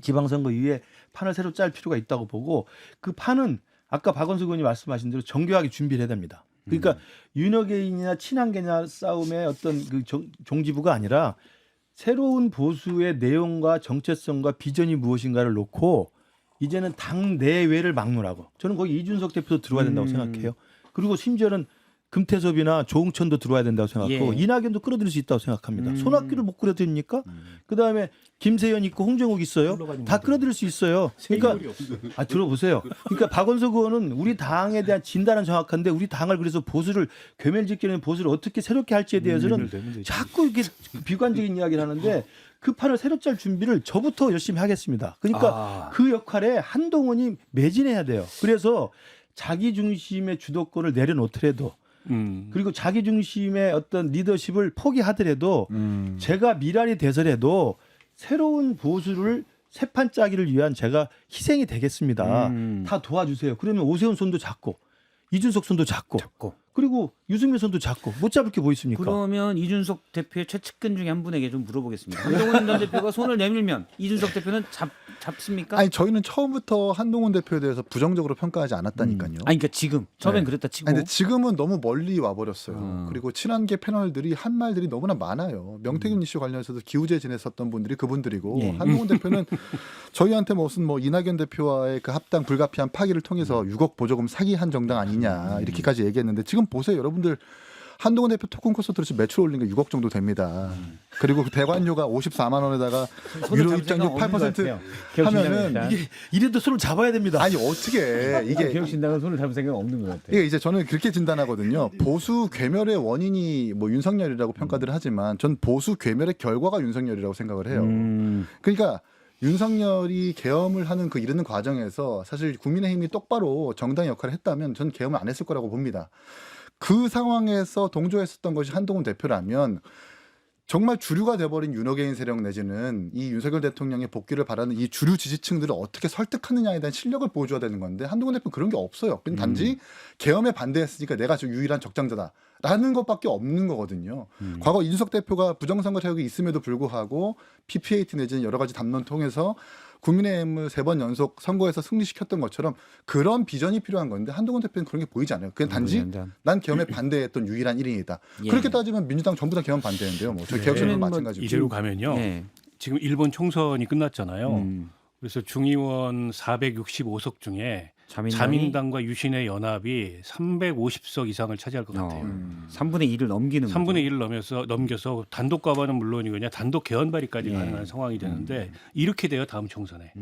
지방선거 이후에 판을 새로 짤 필요가 있다고 보고 그 판은 아까 박원석 의원이 말씀하신 대로 정교하게 준비를 해야 됩니다. 그러니까 윤호개인이나 친한개냐 싸움의 어떤 그 종지부가 아니라 새로운 보수의 내용과 정체성과 비전이 무엇인가를 놓고 이제는 당 내외를 막론하고 저는 거기 이준석 대표도 들어와야 된다고 생각해요. 그리고 심지어는 금태섭이나 조응천도 들어와야 된다고 생각하고 예. 이낙연도 끌어들일 수 있다고 생각합니다. 손학규를 못 끌어들입니까? 그다음에 김세연 있고 홍정욱 있어요. 다 끌어들일 수 있어요. 그러니까 들어보세요. 그러니까 박원석 의원은 우리 당에 대한 진단은 정확한데 우리 당을 그래서 보수를 괴멸짓기는 보수를 어떻게 새롭게 할지에 대해서는 자꾸 이렇게 비관적인 이야기를 하는데 그 판을 새로 짤 준비를 저부터 열심히 하겠습니다. 그러니까 그 역할에 한동훈이 매진해야 돼요. 그래서 자기 중심의 주도권을 내려놓더라도 그리고 자기 중심의 어떤 리더십을 포기하더라도 제가 미랄이 되서라도 새로운 보수를 새 판 짜기를 위한 제가 희생이 되겠습니다. 다 도와주세요. 그러면 오세훈 손도 잡고 이준석 손도 잡고 그리고 유승민 손도 잡고 못 잡을 게 뭐 있습니까? 그러면 이준석 대표의 최측근 중에 한 분에게 좀 물어보겠습니다. 한동훈 전 대표가 손을 내밀면 이준석 대표는 잡습니까? 아니 저희는 처음부터 한동훈 대표에 대해서 부정적으로 평가하지 않았다니까요. 아니 그러니까 지금 처음엔 네. 그랬다 치고. 아니, 근데 지금은 너무 멀리 와버렸어요. 그리고 친한계 패널들이 한 말들이 너무나 많아요. 명태균 이슈 관련해서도 기우제 지냈었던 분들이 그분들이고 예. 한동훈 대표는 저희한테 무슨 뭐 이낙연 대표와의 그 합당 불가피한 파기를 통해서 6억 보조금 사기한 정당 아니냐 이렇게까지 얘기했는데 지금 보세요 여러분들 한동훈 대표 토큰 콘서트로 지금 매출 올린 게 6억 정도 됩니다. 그리고 그 대관료가 54만 원에다가 유료 입장료 8% 하면은 이게 이래도 손을 잡아야 됩니다. 아니 어떻게 이게 개혁신당은 손을 잡을 생각 없는 것 같아요. 이게 이제 저는 그렇게 진단하거든요. 보수 괴멸의 원인이 뭐 윤석열이라고 평가들 하지만 전 보수 괴멸의 결과가 윤석열이라고 생각을 해요. 그러니까 윤석열이 계엄을 하는 그 이르는 과정에서 사실 국민의힘이 똑바로 정당의 역할을 했다면 전 계엄을 안 했을 거라고 봅니다. 그 상황에서 동조했었던 것이 한동훈 대표라면 정말 주류가 돼버린 윤호개인 세력 내지는 이 윤석열 대통령의 복귀를 바라는 이 주류 지지층들을 어떻게 설득하느냐에 대한 실력을 보여줘야 되는 건데 한동훈 대표는 그런 게 없어요. 그냥 단지 계엄에 반대했으니까 내가 저 유일한 적장자다라는 것밖에 없는 거거든요. 과거 이준석 대표가 부정선거 세력이 있음에도 불구하고 PPAT 내지는 여러 가지 담론 통해서 국민의힘을 3번 연속 선거에서 승리시켰던 것처럼 그런 비전이 필요한 건데 한동훈 대표는 그런 게 보이지 않아요. 그냥 단지 난 계엄에 반대했던 유일한 1인이다. 예. 그렇게 따지면 민주당 전부 다 계엄 반대인데요. 뭐 저희 개혁신당도 뭐 마찬가지고. 이대로 가면요. 예. 지금 일본 총선이 끝났잖아요. 그래서 중의원 465석 중에 자민당과 유신의 연합이 350석 이상을 차지할 것 같아요. 3분의 1을 넘기는 3분의 1을 넘겨서 단독 과반은 물론이고 그냥 단독 개헌 발의까지 예. 가능한 상황이 되는데 이렇게 돼요. 다음 총선에.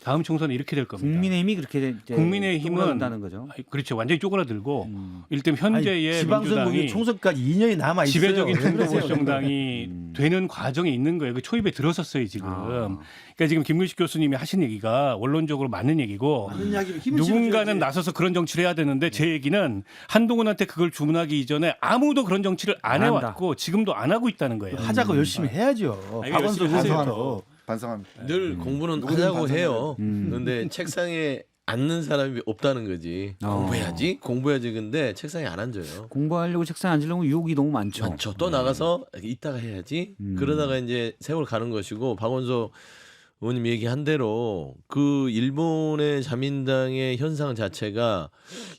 다음 총선에 이렇게 될 겁니다. 국민의힘이 그렇게 국민의힘은 한다는 거죠. 그렇죠. 완전히 쪼그라들고 일단 현재의 지방선거 민주당이 총선까지 2년이 남아 있어요. 지배적인 중도보수 정당이 되는 과정에 있는 거예요. 그 초입에 들어섰어요 지금. 그러니까 지금 김근식 교수님이 하신 얘기가 원론적으로 맞는 얘기고 누군가는 나서서 그런 정치를 해야 되는데 제 얘기는 한동훈한테 그걸 주문하기 이전에 아무도 그런 정치를 안 해왔고 지금도 안 하고 있다는 거예요. 하자고 열심히 해야죠. 아니, 박원석 열심히 하세요. 의원도 반성합니다. 늘 공부는 누구든 하자고 반성해야 해요. 그런데 책상에 앉는 사람이 없다는 거지. 공부해야지. 근데 책상에 안 앉아요. 공부하려고 책상에 앉으려면 유혹이 너무 많죠. 많죠. 또 나가서 이따가 해야지. 그러다가 이제 세월 가는 것이고 박원석 의원님 얘기한 대로 그 일본의 자민당의 현상 자체가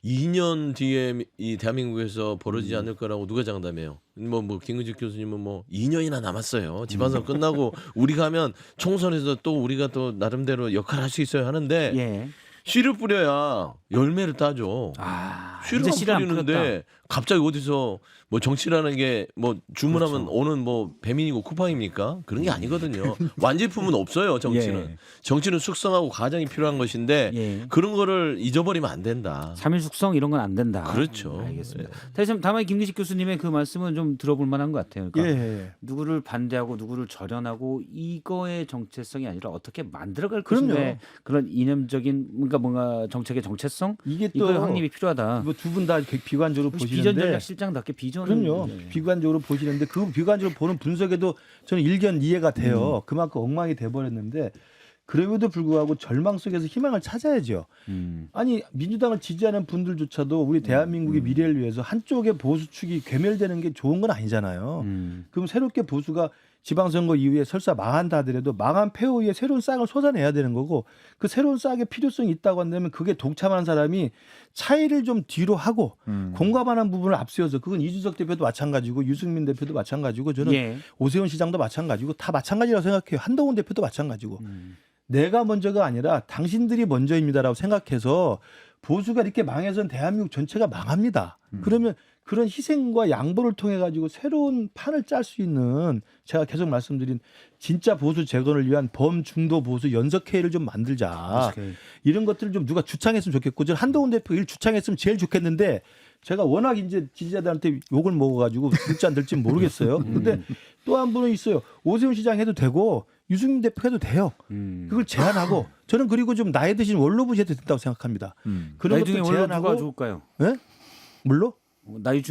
2년 뒤에 이 대한민국에서 벌어지지 않을 거라고 누가 장담해요. 뭐 김근식 교수님은 뭐 2년이나 남았어요. 지방선거 끝나고 우리가 하면 총선에서 또 우리가 또 나름대로 역할을 할 수 있어야 하는데 예. 씨를 뿌려야 열매를 따죠. 이제 씨를 안 씨를 안 뿌리는데 갑자기 어디서 뭐 정치라는 게 뭐 주문하면 그렇죠. 오는 뭐 배민이고 쿠팡입니까? 그런 게 아니거든요. 완제품은 없어요. 정치는. 예. 정치는 숙성하고 과정이 필요한 것인데 예. 그런 거를 잊어버리면 안 된다. 3일 숙성 이런 건 안 된다. 그렇죠. 알겠습니다. 다만 김기식 교수님의 그 말씀은 좀 들어볼 만한 것 같아요. 그러니까 예. 누구를 반대하고 누구를 절연하고 이거의 정체성이 아니라 어떻게 만들어갈 그럼요. 것인데 그런 이념적인 뭔가 정책의 정체성 이게 또 이거의 확립이 필요하다. 뭐 두 분 다 비관적으로 비전 보시는데 전략 실장답게 비전을 그럼요. 비관적으로 보시는데 그 비관적으로 보는 분석에도 저는 일견 이해가 돼요. 그만큼 엉망이 돼버렸는데 그럼에도 불구하고 절망 속에서 희망을 찾아야죠. 아니 민주당을 지지하는 분들조차도 우리 대한민국의 미래를 위해서 한쪽의 보수축이 괴멸되는 게 좋은 건 아니잖아요. 그럼 새롭게 보수가 지방선거 이후에 설사 망한다 하더라도 망한 폐허 위에 새로운 싹을 솟아내야 되는 거고 그 새로운 싹의 필요성이 있다고 한다면 그게 동참하는 사람이 차이를 좀 뒤로 하고 공감하는 부분을 앞세워서 그건 이준석 대표도 마찬가지고 유승민 대표도 마찬가지고 저는 예. 오세훈 시장도 마찬가지고 다 마찬가지라고 생각해요. 한동훈 대표도 마찬가지고 내가 먼저가 아니라 당신들이 먼저입니다라고 생각해서 보수가 이렇게 망해서는 대한민국 전체가 망합니다. 그러면 그런 희생과 양보를 통해 가지고 새로운 판을 짤 수 있는 제가 계속 말씀드린 진짜 보수 재건을 위한 범중도 보수 연석회의를 좀 만들자. 이런 것들을 좀 누가 주창했으면 좋겠고 저는 한동훈 대표 일 주창했으면 제일 좋겠는데 제가 워낙 이제 지지자들한테 욕을 먹어가지고 들지 안 들지 모르겠어요. 근데 또 한 분은 있어요. 오세훈 시장 해도 되고 유승민 대표 해도 돼요. 그걸 제안하고 저는 그리고 좀 나이 드신 원로부 해도 된다고 생각합니다. 그런 나이 중에 것도 원로 누가 제안하고 좋을까요? 네? 물론 나이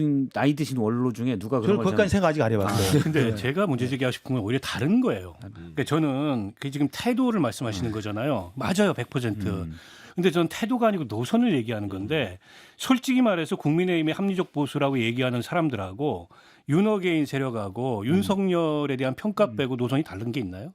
드신 원로 중에 누가 그런 저는 걸 거기까지 생각 아직 안 해봤어요. 근데 제가 문제 제기하고 싶은 건 오히려 다른 거예요. 그러니까 저는 그 지금 태도를 말씀하시는 거잖아요. 맞아요, 100%. 근데 저는 태도가 아니고 노선을 얘기하는 건데 솔직히 말해서 국민의힘의 합리적 보수라고 얘기하는 사람들하고 윤호개인 세력하고 윤석열에 대한 평가 빼고 노선이 다른 게 있나요?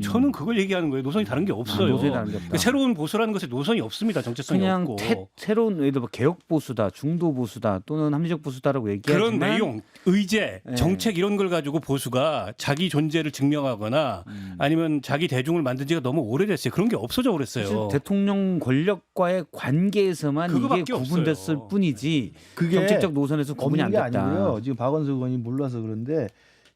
저는 그걸 얘기하는 거예요. 노선이 다른 게 없어요. 노선이 다른 게 없다. 그러니까 새로운 보수라는 것에 노선이 없습니다. 정체성이 그냥 없고. 새로운 예를 들어 개혁 보수다, 중도 보수다 또는 합리적 보수다라고 얘기하지만 그런 내용, 의제, 네. 정책 이런 걸 가지고 보수가 자기 존재를 증명하거나 아니면 자기 대중을 만든 지가 너무 오래됐어요. 그런 게 없어져 사실 버렸어요. 대통령 권력과의 관계에서만 이게 그거밖에 구분됐을 없어요. 뿐이지 그게 정책적 노선에서 구분이 안 없는 게 됐다. 아니고요. 지금 박원석 의원이 몰라서 그런데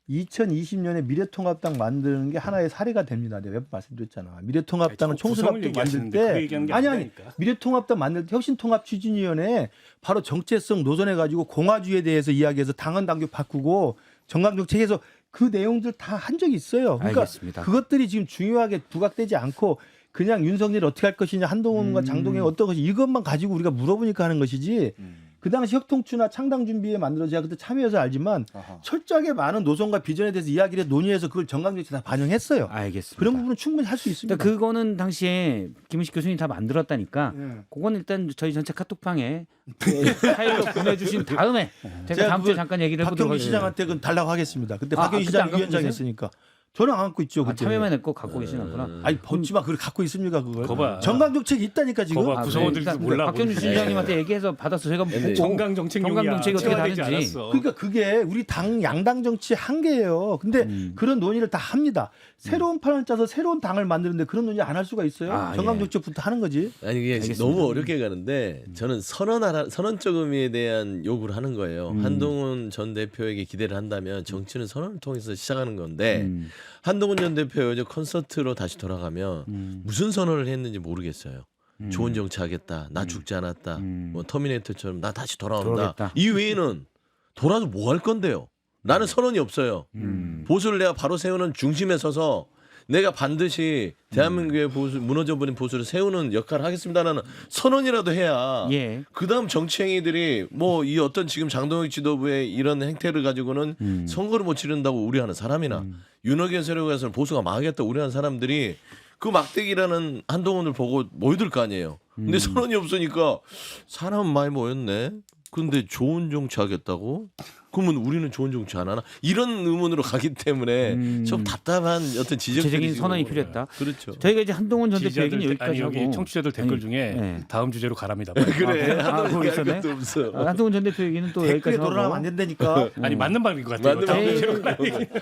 2020년에 미래통합당 만드는 게 하나의 사례가 됩니다. 내가 몇 번 말씀드렸잖아. 미래통합당은 총선 앞두고 만들 때 아니 미래통합당 만들 때 혁신통합추진위원회 바로 정체성 노선해 가지고 공화주의에 대해서 이야기해서 당헌 당규 바꾸고 정강정책에서 그 내용들 다 한 적이 있어요. 그러니까 알겠습니다. 그것들이 지금 중요하게 부각되지 않고 그냥 윤석열이 어떻게 할 것이냐 한동훈과 장동혁이 어떤 것이 이것만 가지고 우리가 물어보니까 하는 것이지 그 당시 혁통추나 창당준비에 만들어서 제가 그때 참여해서 알지만 철저하게 많은 노선과 비전에 대해서 이야기를 논의해서 그걸 정강정책에 다 반영했어요. 알겠습니다. 그런 부분은 충분히 할 수 있습니다. 그러니까 그거는 당시에 김은식 교수님이 다 만들었다니까 그건 일단 저희 전체 카톡방에 파일로 보내주신 다음에 제가 다음 주에 잠깐 얘기를 해보도록 박경희 하겠습니다. 시장한테 그건 달라고 하겠습니다. 그때 아, 박경희 그때 안 시장 갖고 위원장이 계세요? 했으니까 저는 안 갖고 있죠. 그때. 참여만 했고 갖고 계시는 않구나. 아니 벗지마 그걸 갖고 있습니까 그걸? 거봐. 정강정책이 있다니까 지금. 거봐. 구성원들도 몰라 박경준 보네. 시장님한테 얘기해서 받아서 제가 보고 정강 정책용이야. 정강 정책이 어떻게 체화되지 다른지. 않았어. 그러니까 그게 우리 당 양당 정치 한계예요. 근데 그런 논의를 다 합니다. 새로운 판을 짜서 새로운 당을 만드는데 그런 논의 안 할 수가 있어요. 아, 정강정책부터 하는 거지. 아니 이게 알겠습니다. 너무 어렵게 가는데 저는 선언적 의미에 대한 요구를 하는 거예요. 한동훈 전 대표에게 기대를 한다면 정치는 선언을 통해서 시작하는 건데 한동훈 전 대표 어제 콘서트로 다시 돌아가면 무슨 선언을 했는지 모르겠어요. 좋은 정치하겠다. 나 죽지 않았다. 뭐 터미네이터처럼 나 다시 돌아온다. 돌아오겠다. 이 외에는 돌아서 뭐 할 건데요? 나는 선언이 없어요. 보수를 내가 바로 세우는 중심에 서서 내가 반드시 대한민국의 보수, 무너져버린 보수를 세우는 역할을 하겠습니다라는 선언이라도 해야 예. 그다음 정치 행위들이 뭐 이 어떤 지금 장동혁 지도부의 이런 행태를 가지고는 선거를 못 치른다고 우려하는 사람이나 윤호견 세력에서는 보수가 망하겠다 우려하는 사람들이 그 막대기라는 한동훈을 보고 모여들 거 아니에요. 근데 선언이 없으니까 사람 많이 모였네. 근데 좋은 정치 하겠다고? 그러면 우리는 좋은 정치 안 하나? 이런 의문으로 가기 때문에 좀 답답한 어떤 지적들이 구체적인 지금 선언이 오는 필요했다. 거예요. 그렇죠. 저희가 이제 한동훈 전 대표 얘기는 지지자들 여기까지 아니 여기 하고 청취자들 댓글 중에 네. 다음 주제로 가랍니다. 그래. 아, 거기 있었네. 것도 없어. 한동훈 전 대표 얘기는 또 댓글에 여기까지 돌아가면 하고 안 된다니까. 아니 맞는 말인 것 같아요. 맞는 다음 말이에요. 주제로 가라.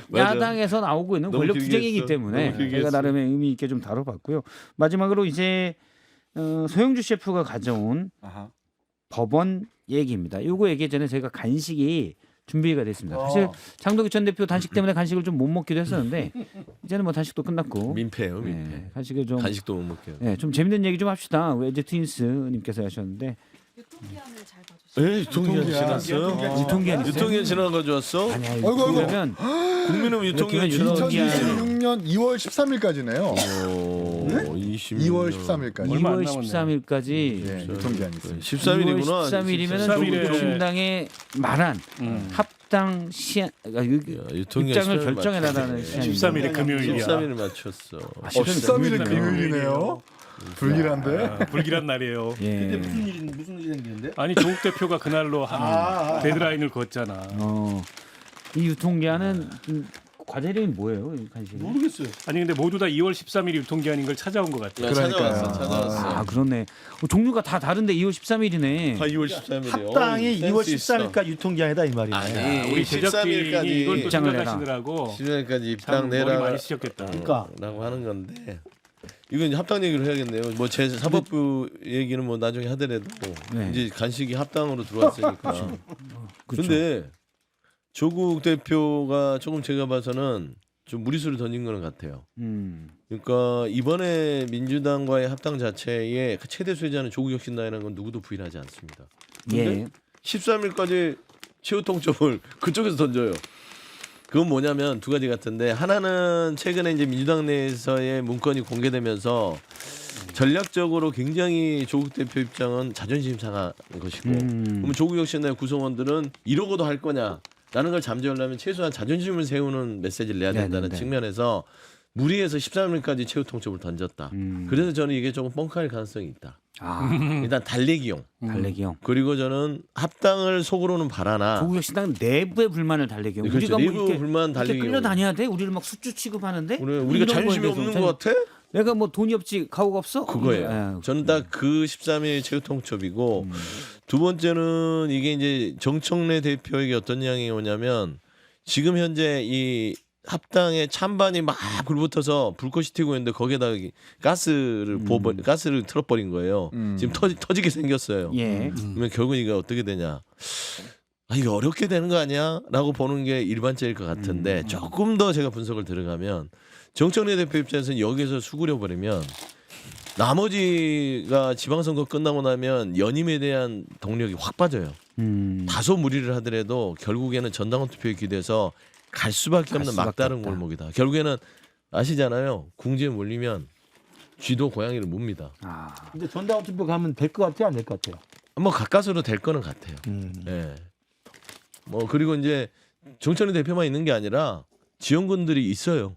맞아. 야당에서 나오고 있는 너무 권력 길게 투쟁이기 했어. 때문에 너무 길게 제가 했어. 나름의 의미 있게 좀 다뤄봤고요. 마지막으로 이제 소영주 셰프가 가져온 법원 얘기입니다. 요거 얘기 전에 저희가 간식이 준비가 됐습니다. 사실 장동혁 전 대표 단식 때문에 간식을 좀 못 먹기도 했었는데 이제는 뭐 단식도 끝났고 민폐예요, 민폐. 네, 간식을 좀 간식도 못 먹게요. 네, 좀 재밌는 얘기 좀 합시다. 외제 트윈스님께서 하셨는데 유통기한을 잘 봐주세요. 유통기한 지났어요? 유통기한 있어요? 유통기한 지난 거 좋았어? 아니야. 아이고. 그러면 국민은 유통기한 이렇게 지났지. 2026년 2월 13일까지네요. 2월 13일까지. 얼마 안 2월 남았네. 13일까지 네, 유통기한 있어요. 13일이구나. 13일이면 13일에 조국신당에 말한 합당 시한 입장을 결정해라라는 시한이 13일이 금요일이야. 13일을 맞췄어. 13일은 금요일이네요. 불길한데. 불길한 날이에요. 예. 무슨 일이 생기는데? 아니 조국 대표가 그날로 데드라인을 걷잖아. 이 유통기한은 좀 과제 이름이 뭐예요? 이 간식? 모르겠어요. 아니 근데 모두 다 2월 13일이 유통기한인 걸 찾아온 것 같아요. 그러니까요. 찾아왔어. 아 그렇네. 종류가 다 다른데 2월 13일이네. 2월 13일이요. 합당이 2월 14일까지 유통기한이다 이 말이네. 아니, 우리 제작진이 13일까지 이걸 또 입장을 내라. 생각하시느라고 14일까지 입당 참 머리 내라. 많이 쓰셨겠다. 그러니까 라고 하는 건데 이건 이제 합당 얘기를 해야겠네요. 뭐 제 사법부 얘기는 뭐 나중에 하더라도 네. 이제 간식이 합당으로 들어왔으니까. 그렇죠. 근데 조국 대표가 조금 제가 봐서는 좀 무리수를 던진 거는 같아요. 그러니까 이번에 민주당과의 합당 자체에 최대 수혜자는 조국 혁신당이라는 건 누구도 부인하지 않습니다. 예. 근데 13일까지 최후 통첩을 그쪽에서 던져요. 그건 뭐냐면 두 가지 같은데 하나는 최근에 이제 민주당 내에서의 문건이 공개되면서 전략적으로 굉장히 조국 대표 입장은 자존심 상한 것이고 그러면 조국 혁신당의 구성원들은 이러고도 할 거냐라는 걸 잠재우려면 최소한 자존심을 세우는 메시지를 내야 된다는 네네네. 측면에서 무리해서 13일까지 최후 통첩을 던졌다. 그래서 저는 이게 조금 뻥카일 가능성이 있다. 일단 달래기용. 달래기형. 그리고 저는 합당을 속으로는 바라나 조국혁신당 내부의 불만을 달래기형. 그렇죠. 우리가 내부 뭐 이렇게, 불만 이렇게 달래기용. 끌려다녀야 돼? 우리를 막 수주 취급하는데? 우리가 이런 자존심이 거에 대해서 없는 것 같아? 내가 뭐 돈이 없지 가오가 없어? 그거예요. 저는 딱 그 13일 최후 통첩이고 두 번째는 이게 이제 정청래 대표에게 어떤 양이 오냐면 지금 현재 이 합당의 찬반이 막 불붙어서 불꽃이 튀고 있는데 거기에다가 가스를 가스를 틀어버린 거예요. 지금 터지게 생겼어요. 예. 그러면 결국 이게 어떻게 되냐? 아, 이게 어렵게 되는 거 아니야?라고 보는 게 일반적일 것 같은데 조금 더 제가 분석을 들어가면 정청래 대표 입장에서는 여기서 수그려 버리면 나머지가 지방선거 끝나고 나면 연임에 대한 동력이 확 빠져요. 다소 무리를 하더라도 결국에는 전당원 투표에 기대서 갈 수밖에 없는 수밖에 막다른 없다. 골목이다. 결국에는 아시잖아요. 궁지에 몰리면 쥐도 고양이를 묻니다. 근데 전당원 투표 가면 될 것 같아요, 안 될 것 같아요. 뭐 가까스로 될 거는 같아요. 예. 뭐 그리고 이제 정청래 대표만 있는 게 아니라 지원군들이 있어요.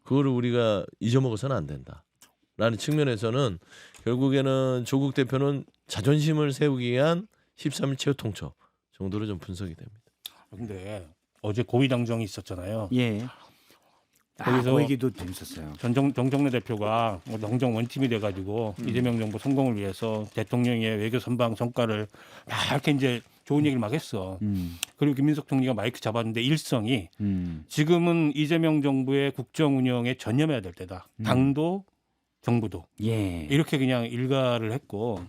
그거를 우리가 잊어먹어서는 안 된다라는 측면에서는 결국에는 조국 대표는 자존심을 세우기 위한 13일 최후 통첩 정도로 좀 분석이 됩니다. 근데 어제 고위당정이 있었잖아요. 예. 거기서 그 얘기도 재밌었어요. 정청래 대표가 뭐 정정 원팀이 돼가지고 이재명 정부 성공을 위해서 대통령의 외교 선방 성과를 막 이렇게 이제 좋은 얘기를 막 했어. 그리고 김민석 총리가 마이크 잡았는데 일성이 지금은 이재명 정부의 국정 운영에 전념해야 될 때다. 당도 정부도 예. 이렇게 그냥 일가를 했고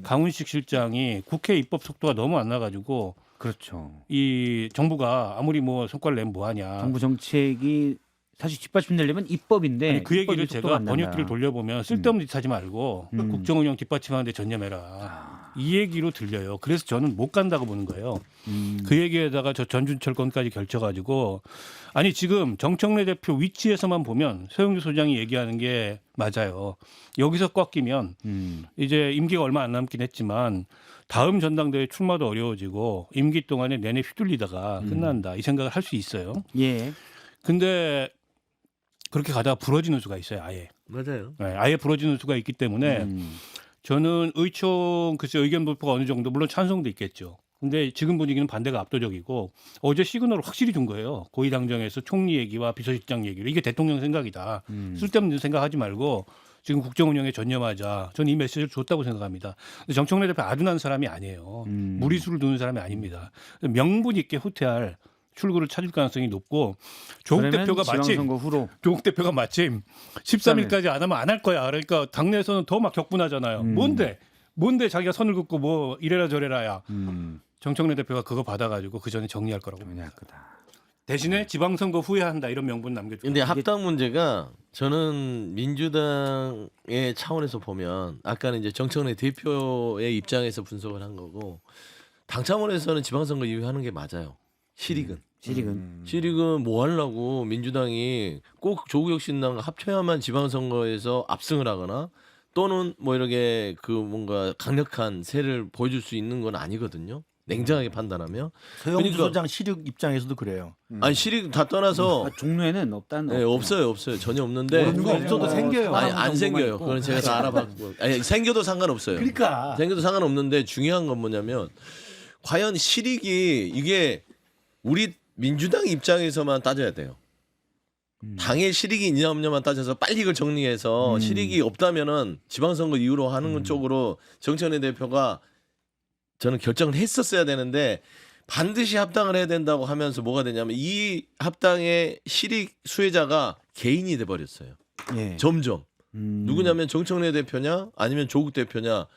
강훈식 실장이 국회 입법 속도가 너무 안 나가지고 그렇죠. 이 정부가 아무리 뭐 성과를 내면 뭐하냐. 정부 정책이 사실 뒷받침 되려면 입법인데 아니, 그 얘기를 입법이 속도가 제가 안 난다. 번역기를 돌려보면 쓸데없는 짓 하지 말고 국정 운영 뒷받침하는 데 전념해라. 이 얘기로 들려요. 그래서 저는 못 간다고 보는 거예요. 그 얘기에다가 저 전준철 건까지 결쳐가지고 아니 지금 정청래 대표 위치에서만 보면 서영주 소장이 얘기하는 게 맞아요. 여기서 꺾이면 이제 임기가 얼마 안 남긴 했지만 다음 전당대회 출마도 어려워지고 임기 동안에 내내 휘둘리다가 끝난다 이 생각을 할 수 있어요. 예. 근데 그렇게 가다가 부러지는 수가 있어요. 아예. 맞아요. 네, 아예 부러지는 수가 있기 때문에 저는 의총 글쎄 의견 돌파가 어느 정도 물론 찬성도 있겠죠. 근데 지금 분위기는 반대가 압도적이고 어제 시그널을 확실히 준 거예요. 고위당정에서 총리 얘기와 비서실장 얘기를 이게 대통령 생각이다. 쓸데없는 생각하지 말고 지금 국정 운영에 전념하자. 저는 이 메시지를 줬다고 생각합니다. 근데 정청래 대표 아둔한 사람이 아니에요. 무리수를 두는 사람이 아닙니다. 명분 있게 후퇴할 출구를 찾을 가능성이 높고 조국 대표가 마침 지방선거 후로 조국 대표가 마침 13일까지 안 하면 안 할 거야. 그러니까 당내에서는 더 막 격분하잖아요. 뭔데? 뭔데 자기가 선을 긋고 뭐 이래라 저래라야. 정청래 대표가 그거 받아가지고 그 전에 정리할 거라고 봅니다. 정리할 거다. 대신에 지방선거 후회한다 이런 명분 남겨주고. 근데 합당 문제가 저는 민주당의 차원에서 보면 아까는 이제 정청래 대표의 입장에서 분석을 한 거고 당 차원에서는 지방선거 이후에 하는 게 맞아요. 실익은. 실익은 뭐 하려고 민주당이 꼭 조국혁 신당과 합쳐야만 지방선거에서 압승을 하거나 또는 뭐 이렇게 그 뭔가 강력한 세를 보여줄 수 있는 건 아니거든요. 냉정하게 판단하면. 서영주 그러니까- 소장 실익 입장에서도 그래요. 아니 실익 다 떠나서 종로에는 없다는. 네, 없어요 전혀 없는데 없어도 생겨요. 아니 안 정보만 생겨요. 있고. 그건 제가 다 알아봤고 아니 생겨도 상관없어요. 그러니까 생겨도 상관없는데 중요한 건 뭐냐면 과연 실익이 이게 우리 민주당 입장에서만 따져야 돼요. 당의 실익이 있냐 없냐만 따져서 빨리 이걸 정리해서 실익이 없다면은 지방선거 이후로 하는 쪽으로 정청래 대표가 저는 결정을 했었어야 되는데 반드시 합당을 해야 된다고 하면서 뭐가 되냐면 이 합당의 실익 수혜자가 개인이 돼 버렸어요. 예. 점점 누구냐면 정청래 대표냐 아니면 조국 대표냐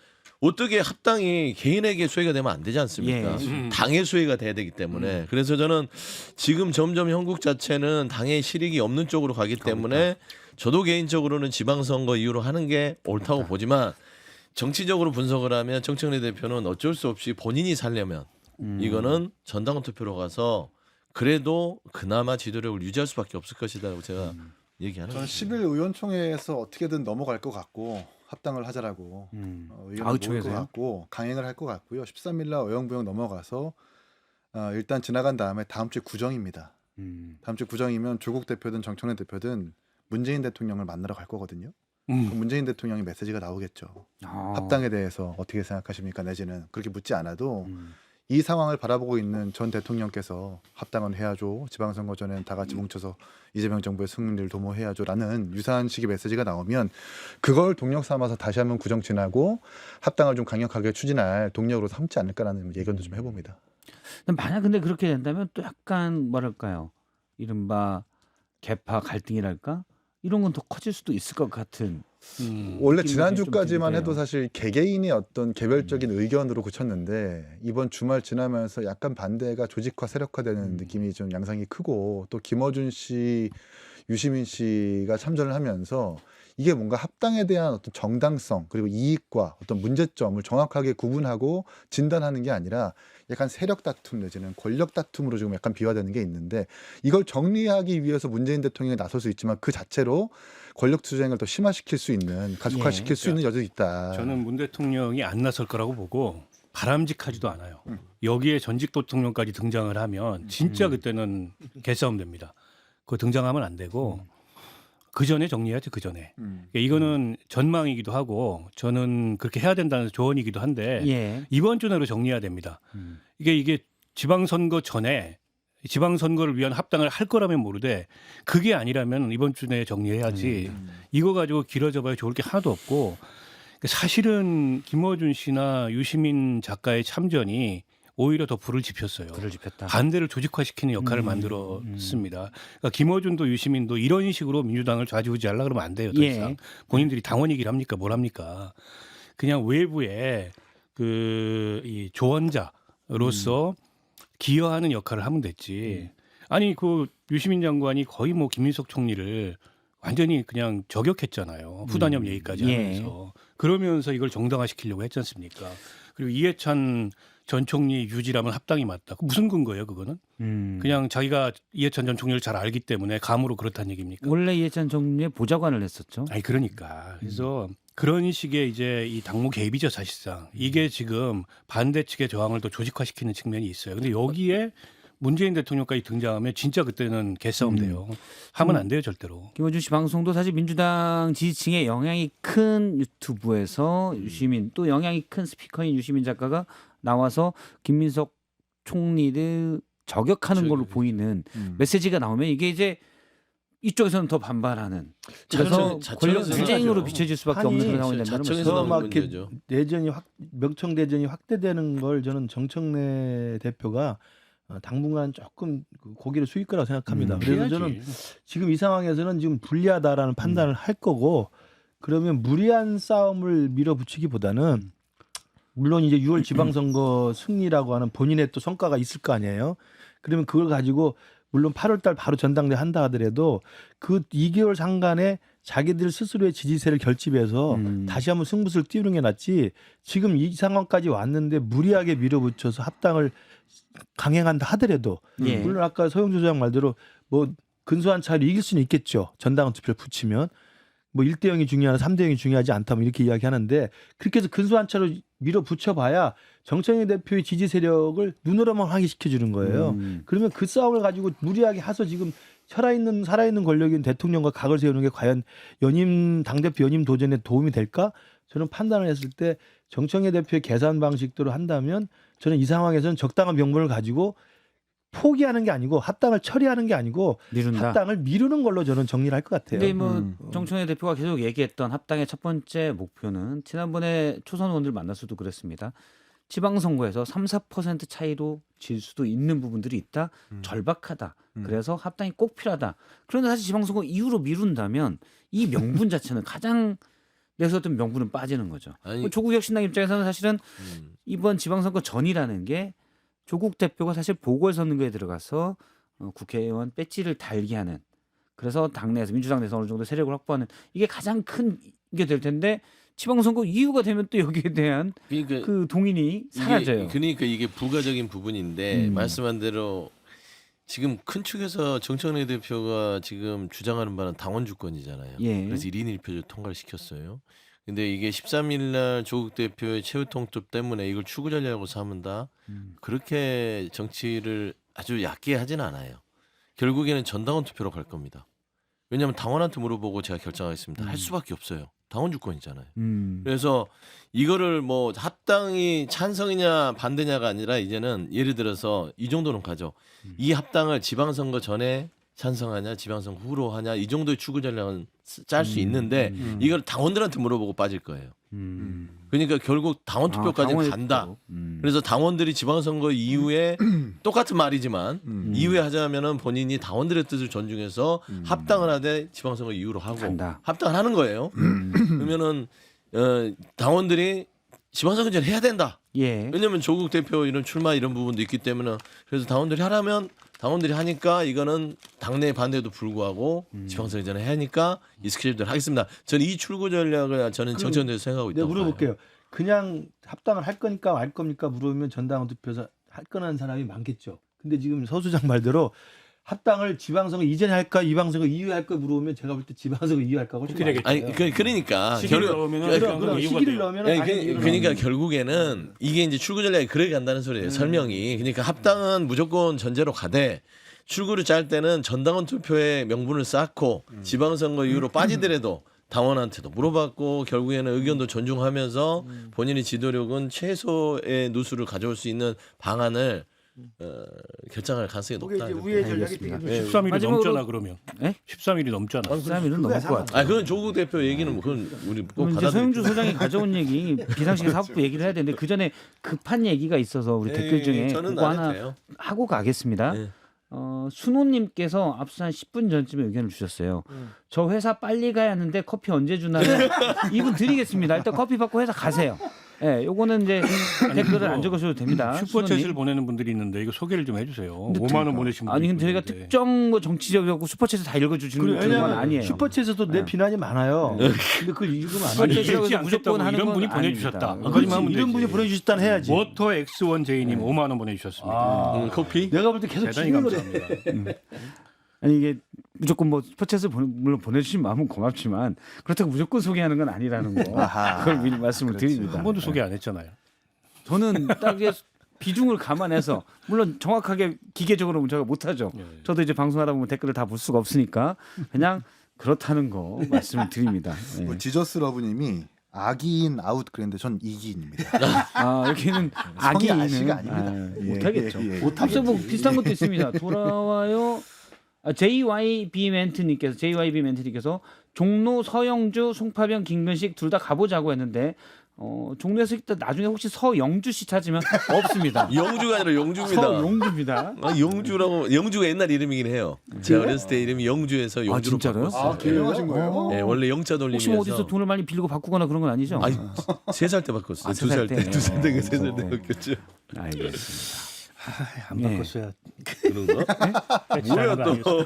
어떻게 합당이 개인에게 수혜가 되면 안 되지 않습니까? 예. 당의 수혜가 돼야 되기 때문에 그래서 저는 지금 점점 형국 자체는 당의 실익이 없는 쪽으로 가기 때문에 저도 개인적으로는 지방선거 이후로 하는 게 옳다고 보지만 정치적으로 분석을 하면 정청래 대표는 어쩔 수 없이 본인이 살려면 이거는 전당 투표로 가서 그래도 그나마 지도력을 유지할 수밖에 없을 것이다라고 제가 얘기하는 저는 거죠. 10일 의원총회에서 어떻게든 넘어갈 것 같고 합당을 하자라고 의견을 모을 것 총회에서요? 같고 강행을 할 것 같고요. 13일 날 어영부영 넘어가서 일단 지나간 다음에 다음 주에 구정입니다. 다음 주 구정이면 조국 대표든 정청래 대표든 문재인 대통령을 만나러 갈 거거든요. 그럼 문재인 대통령이 메시지가 나오겠죠. 합당에 대해서 어떻게 생각하십니까? 내지는 그렇게 묻지 않아도 이 상황을 바라보고 있는 전 대통령께서 합당은 해야죠. 지방선거 전에는 다 같이 뭉쳐서 이재명 정부의 승리를 도모해야죠라는 유사한 식의 메시지가 나오면 그걸 동력 삼아서 다시 한번 구정 지나고 합당을 좀 강력하게 추진할 동력으로 삼지 않을까라는 예견도 좀 해봅니다. 만약 근데 그렇게 된다면 또 약간 뭐랄까요? 이른바 개파 갈등이랄까? 이런 건 더 커질 수도 있을 것 같은. 원래 느낌이 지난주까지만 좀 해도 들어요. 사실 개개인의 어떤 개별적인 의견으로 그쳤는데 이번 주말 지나면서 약간 반대가 조직화 세력화되는 느낌이 좀 양상이 크고 또 김어준 씨, 유시민 씨가 참전을 하면서 이게 뭔가 합당에 대한 어떤 정당성 그리고 이익과 어떤 문제점을 정확하게 구분하고 진단하는 게 아니라 약간 세력 다툼 내지는 권력 다툼으로 지금 약간 비화되는 게 있는데 이걸 정리하기 위해서 문재인 대통령이 나설 수 있지만 그 자체로 권력 투쟁을 더 심화시킬 수 있는 가속화시킬 수 있는 여지도 있다. 저는 문 대통령이 안 나설 거라고 보고 바람직하지도 않아요. 여기에 전직 대통령까지 등장을 하면 진짜 그때는 개싸움 됩니다. 그거 등장하면 안 되고 그 전에 정리해야죠. 그 전에. 이거는 전망이기도 하고 저는 그렇게 해야 된다는 조언이기도 한데 예. 이번 주 내로 정리해야 됩니다. 이게 지방선거 전에 지방선거를 위한 합당을 할 거라면 모르되 그게 아니라면 이번 주 내에 정리해야지 이거 가지고 길어져 봐야 좋을 게 하나도 없고 사실은 김어준 씨나 유시민 작가의 참전이 오히려 더 불을 지폈어요. 불을 지폈다. 반대를 조직화시키는 역할을 만들었습니다. 그러니까 김어준도 유시민도 이런 식으로 민주당을 좌지우지하려고 그러면 안 돼요. 더 이상. 예. 본인들이 당원이길 합니까? 뭘 합니까? 그냥 외부에 이 조언자로서 기여하는 역할을 하면 됐지. 아니 그 유시민 장관이 거의 뭐 김민석 총리를 완전히 그냥 저격했잖아요. 후단협 얘기까지 예. 하면서. 그러면서 이걸 정당화시키려고 했지 않습니까? 그리고 이해찬 전 총리 유지라면 합당이 맞다. 그 무슨 근거예요, 그거는? 그냥 자기가 이해찬 전 총리를 잘 알기 때문에 감으로 그렇다는 얘기입니까? 원래 이해찬 총리의 보좌관을 했었죠. 아니 그러니까 그래서 그런 식의 이제 이 당무 개입이죠 사실상 이게 지금 반대 측의 저항을 더 조직화시키는 측면이 있어요. 근데 여기에 문재인 대통령까지 등장하면 진짜 그때는 개싸움 돼요. 하면 안 돼요 절대로. 김어준 씨 방송도 사실 민주당 지지층에 영향이 큰 유튜브에서 유시민 또 영향이 큰 스피커인 유시민 작가가 나와서 김민석 총리를 저격하는 걸로 보이는 메시지가 나오면 이게 이제 이쪽에서는 더 반발하는 그래서 권력 자천에서 투쟁으로 나가죠. 비춰질 수밖에 아니, 없는 그런 상황이 된다는 자천에서 말씀. 나오는 막 이렇게 문제죠. 내전이 명청 대전이 확대되는 걸 저는 정청래 대표가 당분간 조금 고기를 숙일 거라고 생각합니다. 그래서 저는 지금 이 상황에서는 지금 불리하다라는 판단을 할 거고 그러면 무리한 싸움을 밀어붙이기보다는 물론 이제 6월 지방선거 승리라고 하는 본인의 또 성과가 있을 거 아니에요. 그러면 그걸 가지고 물론 8월달 바로 전당대 한다 하더라도 그 2개월 상간에 자기들 스스로의 지지세를 결집해서 다시 한번 승부수를 띄우는 게 낫지. 지금 이 상황까지 왔는데 무리하게 밀어붙여서 합당을 강행한다 하더라도 예. 물론 아까 서영주 소장 말대로 뭐 근소한 차이로 이길 수는 있겠죠. 전당 투표를 붙이면 뭐 1대 0이 중요하나 3대 0이 중요하지 않다 뭐 이렇게 이야기하는데 그렇게 해서 근소한 차로 밀어붙여봐야 정청래 대표의 지지 세력을 눈으로만 확인시켜 주는 거예요. 그러면 그 싸움을 가지고 무리하게 해서 지금 살아있는 권력인 대통령과 각을 세우는 게 과연 당대표 연임 도전에 도움이 될까? 저는 판단을 했을 때 정청래 대표의 계산 방식대로 한다면 저는 이 상황에서는 적당한 명분을 가지고 포기하는 게 아니고 합당을 처리하는 게 아니고 미룬다. 합당을 미루는 걸로 저는 정리를 할 것 같아요. 근데 뭐 정청래 대표가 계속 얘기했던 합당의 첫 번째 목표는 지난번에 초선 의원들 만났어도 그랬습니다. 지방선거에서 3~4% 차이로 질 수도 있는 부분들이 있다. 절박하다. 그래서 합당이 꼭 필요하다. 그런데 사실 지방선거 이후로 미룬다면 이 명분 자체는 가장 내세웠던 명분은 빠지는 거죠. 아니, 조국 혁신당 입장에서는 사실은 이번 지방선거 전이라는 게 조국 대표가 사실 보궐선거에 들어가서 국회의원 배지를 달게 하는, 그래서 당내에서 민주당 내에서 어느 정도 세력을 확보하는 이게 가장 큰 게 될 텐데 지방선거 이후가 되면 또 여기에 대한 그러니까 그 동인이 사라져요. 그러니까 이게 부가적인 부분인데 말씀한 대로 지금 큰 축에서 정청래 대표가 지금 주장하는 바는 당원 주권이잖아요. 예. 그래서 1인 1표를 통과를 시켰어요. 근데 이게 13일 날 조국 대표의 최후 통첩 때문에 이걸 추구 전략으로 삼은다. 그렇게 정치를 아주 얕게 하진 않아요. 결국에는 전당원 투표로 갈 겁니다. 왜냐하면 당원한테 물어보고 제가 결정하겠습니다. 할 수밖에 없어요. 당원 주권이잖아요. 그래서 이거를 뭐 합당이 찬성이냐 반대냐가 아니라 이제는 예를 들어서 이 정도는 가죠. 이 합당을 지방선거 전에 찬성하냐 지방선거 후로 하냐 이 정도의 추구 전략은 짤 수 있는데 이걸 당원들한테 물어보고 빠질 거예요. 그러니까 결국 당원 투표까지 당원의 간다. 투표. 그래서 당원들이 지방선거 이후에 똑같은 말이지만 이후에 하자면은 본인이 당원들의 뜻을 존중해서 합당을 하되 지방선거 이후로 하고 간다. 합당을 하는 거예요. 그러면은 당원들이 지방선거 전에 해야 된다. 예. 왜냐면 조국 대표 이런 출마 이런 부분도 있기 때문에 그래서 당원들이 하라면 당원들이 하니까 이거는 당내 반대에도 불구하고 지방선거 전에 하니까 이 스케줄대로 하겠습니다. 저는 이 출구 전략을 저는 정치원에서 생각하고 내가 있다고 봐요. 물어볼게요. 그냥 합당을 할 거니까 말 겁니까 물어보면 전당원 투표에서 할 거라는 사람이 많겠죠. 근데 지금 서 수장 말대로 합당을 지방선거 이전에 할까 지방선거 이후에 할까 물어보면 제가 볼 때 지방선거 이후에 할까 훨씬 그렇게 많아요. 되겠죠. 아니 그러니까 시기를 넣으면은 그럼 이유가 시기를 돼요. 넣으면 아니, 그러니까 결국에는 이게 이제 출구 전략이 그렇게 간다는 소리예요. 설명이. 그러니까 합당은 무조건 전제로 가되 출구를 짤 때는 전당원 투표에 명분을 쌓고 지방선거 이후로 빠지더라도 당원한테도 물어봤고 결국에는 의견도 존중하면서 본인의 지도력은 최소의 누수를 가져올 수 있는 방안을 결정할 가능성이 그게 높다. 이제 이렇게. 우회 전략이 알겠습니다. 되겠죠. 13일이 마지막으로- 넘잖아 그러면. 예? 13일이 넘잖아. 13일은 넘을 것 같아요. 아 그건 조국 대표 얘기는 뭐 그건 우리 꼭 그럼 이제 받아들일게요. 서영주 소장이 가져온 얘기 비상시에 사법부 얘기를 해야 되는데 그 전에 급한 얘기가 있어서 우리 댓글 중에 저는 그거 안 해도 하나 돼요. 하고 가겠습니다. 네. 순호님께서 앞서 한 10분 전쯤에 의견을 주셨어요. 저 회사 빨리 가야 하는데 커피 언제 주나요? 이분 드리겠습니다. 일단 커피 받고 회사 가세요. 예, 요거는 이제 댓글을 안 적으셔도 됩니다. 슈퍼챗을 순호님. 보내는 분들이 있는데 이거 소개를 좀 해주세요. 근데 5만 원 보내신 분들. 아니 근데 저희가 특정 뭐 정치적이고 슈퍼챗을 다 읽어주시는 건 왜냐하면 아니에요. 슈퍼챗에도 내 비난이 많아요. 근데 그걸 읽으면 안 아니, 돼. 슈퍼챗이라고 읽지 해서 무조건 않겠다고 하는 이런 건 분이 아닙니다. 보내주셨다. 그렇지. 그거지만 하면 이런 되지. 분이 보내주셨다는 해야지. 워터 X1J님 5만 원 보내주셨습니다. 커피? 내가 볼 때 계속 대단히 지는 거래. 감사합니다. 아니 이게 무조건 뭐 슈퍼챗을 물론 보내주신 마음은 고맙지만 그렇다고 무조건 소개하는 건 아니라는 거. 그걸 미리 말씀을 드립니다. 한 번도 소개 안 했잖아요. 저는 딱 이게 비중을 감안해서 물론 정확하게 기계적으로는 제가 못하죠. 예. 저도 이제 방송하다 보면 댓글을 다 볼 수가 없으니까 그냥 그렇다는 거 말씀을 드립니다. 예. 뭐 지저스 러브님이 아기인 아웃 그랬는데 전 이기인입니다. 아 여기는 성이 아기는 아씨가 아닙니다. 예, 못하겠죠. 예, 예. 앞서 뭐 비슷한 것도 있습니다. 돌아와요. JYB 멘트님께서 종로 서영주, 송파병, 김근식 둘 다 가보자고 했는데 종로에서 일단 나중에 혹시 서영주 씨 찾으면 없습니다. 영주가 아니라 용주입니다. 서영주입니다. 영주라고 영주가 옛날 이름이긴 해요. 제가 어렸을 때 이름이 영주에서 영주로 진짜로요? 바꿨어요. 개명하신 거예요? 네, 원래 영자 혹시 뭐 어디서 돌림이어서. 돈을 많이 빌리고 바꾸거나 그런 건 아니죠? 아니 3살 때 바꿨어요. 아, 2살 때, 2살 때, 어, 3살 때 어. 바뀌었죠. 알겠습니다. 안 예. 바꿨어야 그런 거? 뭐야 또?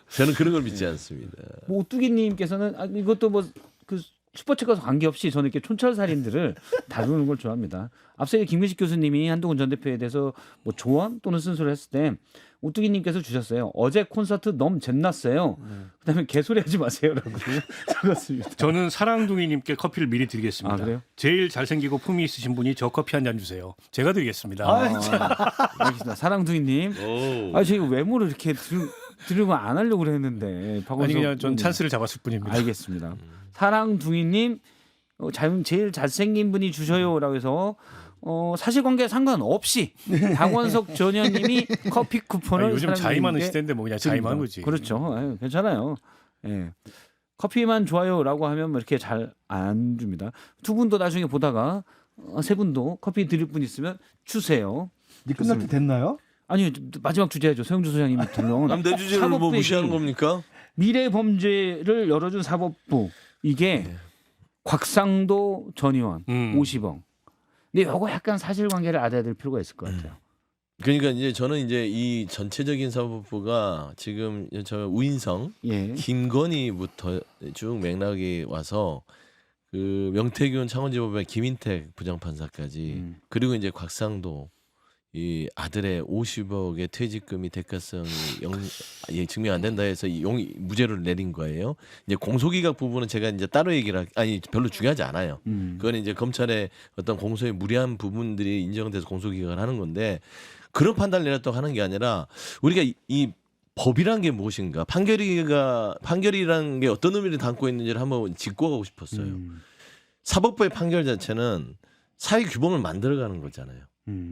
저는 그런 걸 믿지 않습니다. 뭐 오뚜기님께서는 이것도 뭐 그 슈퍼챗과 관계없이 저는 이렇게 촌철살인들을 다루는 걸 좋아합니다. 앞서 김근식 교수님이 한동훈 전 대표에 대해서 뭐 조언 또는 쓴소리를 했을 때 오뚜기님께서 주셨어요. 어제 콘서트 너무 잼났어요. 그다음에 개소리하지 마세요라고 적었습니다. 저는 사랑둥이님께 커피를 미리 드리겠습니다. 아, 그래요? 제일 잘생기고 품위 있으신 분이 저 커피 한 잔 주세요. 제가 드리겠습니다. 알겠습니다. 사랑둥이님. 오. 저희 외모를 이렇게 들으면 안 하려고 그랬는데 아니 그냥 전 찬스를 잡았을 뿐입니다. 알겠습니다. 사랑둥이님 제일 잘생긴 분이 주셔요라고 해서 사실관계 상관없이 강원석 전 의원님이 커피 쿠폰을 요즘 자의하는 사랑둥이님께 시대인데 뭐 그냥 자의하는 거지. 그렇죠. 아유, 괜찮아요. 예. 커피만 좋아요라고 하면 뭐 이렇게 잘 안 줍니다. 두 분도 나중에 보다가 세 분도 커피 드릴 분 있으면 주세요. 이제 끝날 때 됐나요? 아니요, 마지막 주제죠. 서영주 소장님 대통령. 그럼 내 주제를 뭐 무시하는 겁니까? 미래 범죄를 열어준 사법부 이게 곽상도 전 의원 50억. 근데 이거 약간 사실관계를 알아야 될 필요가 있을 것 같아요. 그러니까 이제 저는 이제 이 전체적인 사법부가 지금 저 우인성, 예. 김건희부터 쭉 맥락이 와서 그 명태균 창원지법의 김인택 부장판사까지 그리고 이제 곽상도 이 아들의 50억의 퇴직금이 대가성이 증명 안 된다 해서 무죄를 내린 거예요. 이제 공소기각 부분은 제가 이제 따로 얘기를 별로 중요하지 않아요. 그건 이제 검찰의 어떤 공소의 무리한 부분들이 인정돼서 공소기각을 하는 건데 그런 판단을 내렸다고 하는 게 아니라 우리가 이 법이란 게 무엇인가 판결이라는 게 어떤 의미를 담고 있는지를 한번 짚고 가고 싶었어요. 사법부의 판결 자체는 사회 규범을 만들어가는 거잖아요.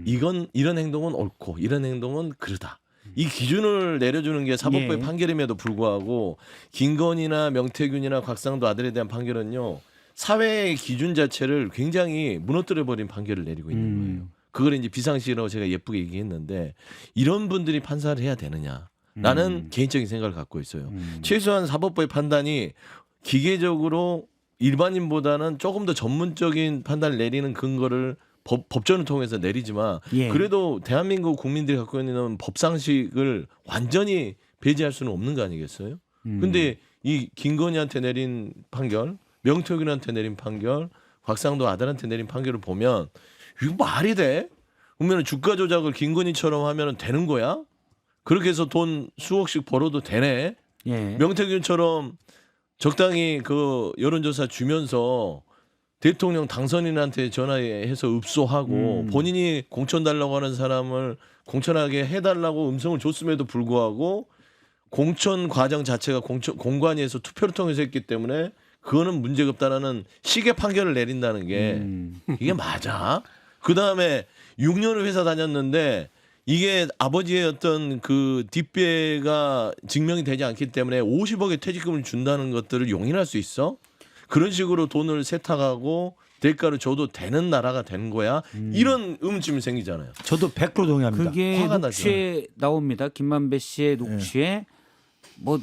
이런 행동은 옳고 이런 행동은 그르다. 이 기준을 내려주는 게 사법부의 예. 판결임에도 불구하고 김건희나 명태균이나 곽상도 아들에 대한 판결은요. 사회의 기준 자체를 굉장히 무너뜨려버린 판결을 내리고 있는 거예요. 그걸 이제 비상시라고 제가 예쁘게 얘기했는데 이런 분들이 판사를 해야 되느냐. 라는 개인적인 생각을 갖고 있어요. 최소한 사법부의 판단이 기계적으로 일반인보다는 조금 더 전문적인 판단을 내리는 근거를 법전을 통해서 내리지만 예. 그래도 대한민국 국민들이 갖고 있는 법상식을 완전히 배제할 수는 없는 거 아니겠어요? 근데 이 김건희한테 내린 판결, 명태균한테 내린 판결, 곽상도 아들한테 내린 판결을 보면 이거 말이 돼? 그러면 주가 조작을 김건희처럼 하면 되는 거야? 그렇게 해서 돈 수억씩 벌어도 되네? 예. 명태균처럼 적당히 그 여론조사 주면서 대통령 당선인한테 전화해서 읍소하고 본인이 공천 달라고 하는 사람을 공천하게 해달라고 음성을 줬음에도 불구하고 공천 과정 자체가 공관위에서 투표를 통해서 했기 때문에 그거는 문제가 없다라는 식의 판결을 내린다는 게 이게 맞아? 그 다음에 6년을 회사 다녔는데 이게 아버지의 어떤 그 뒷배가 증명이 되지 않기 때문에 50억의 퇴직금을 준다는 것들을 용인할 수 있어? 그런 식으로 돈을 세탁하고 대가를 줘도 되는 나라가 되는 거야? 이런 의문점이 생기잖아요. 저도 100% 동의합니다. 그게 화가 녹취에 나옵니다. 김만배 씨의 녹취에 뭐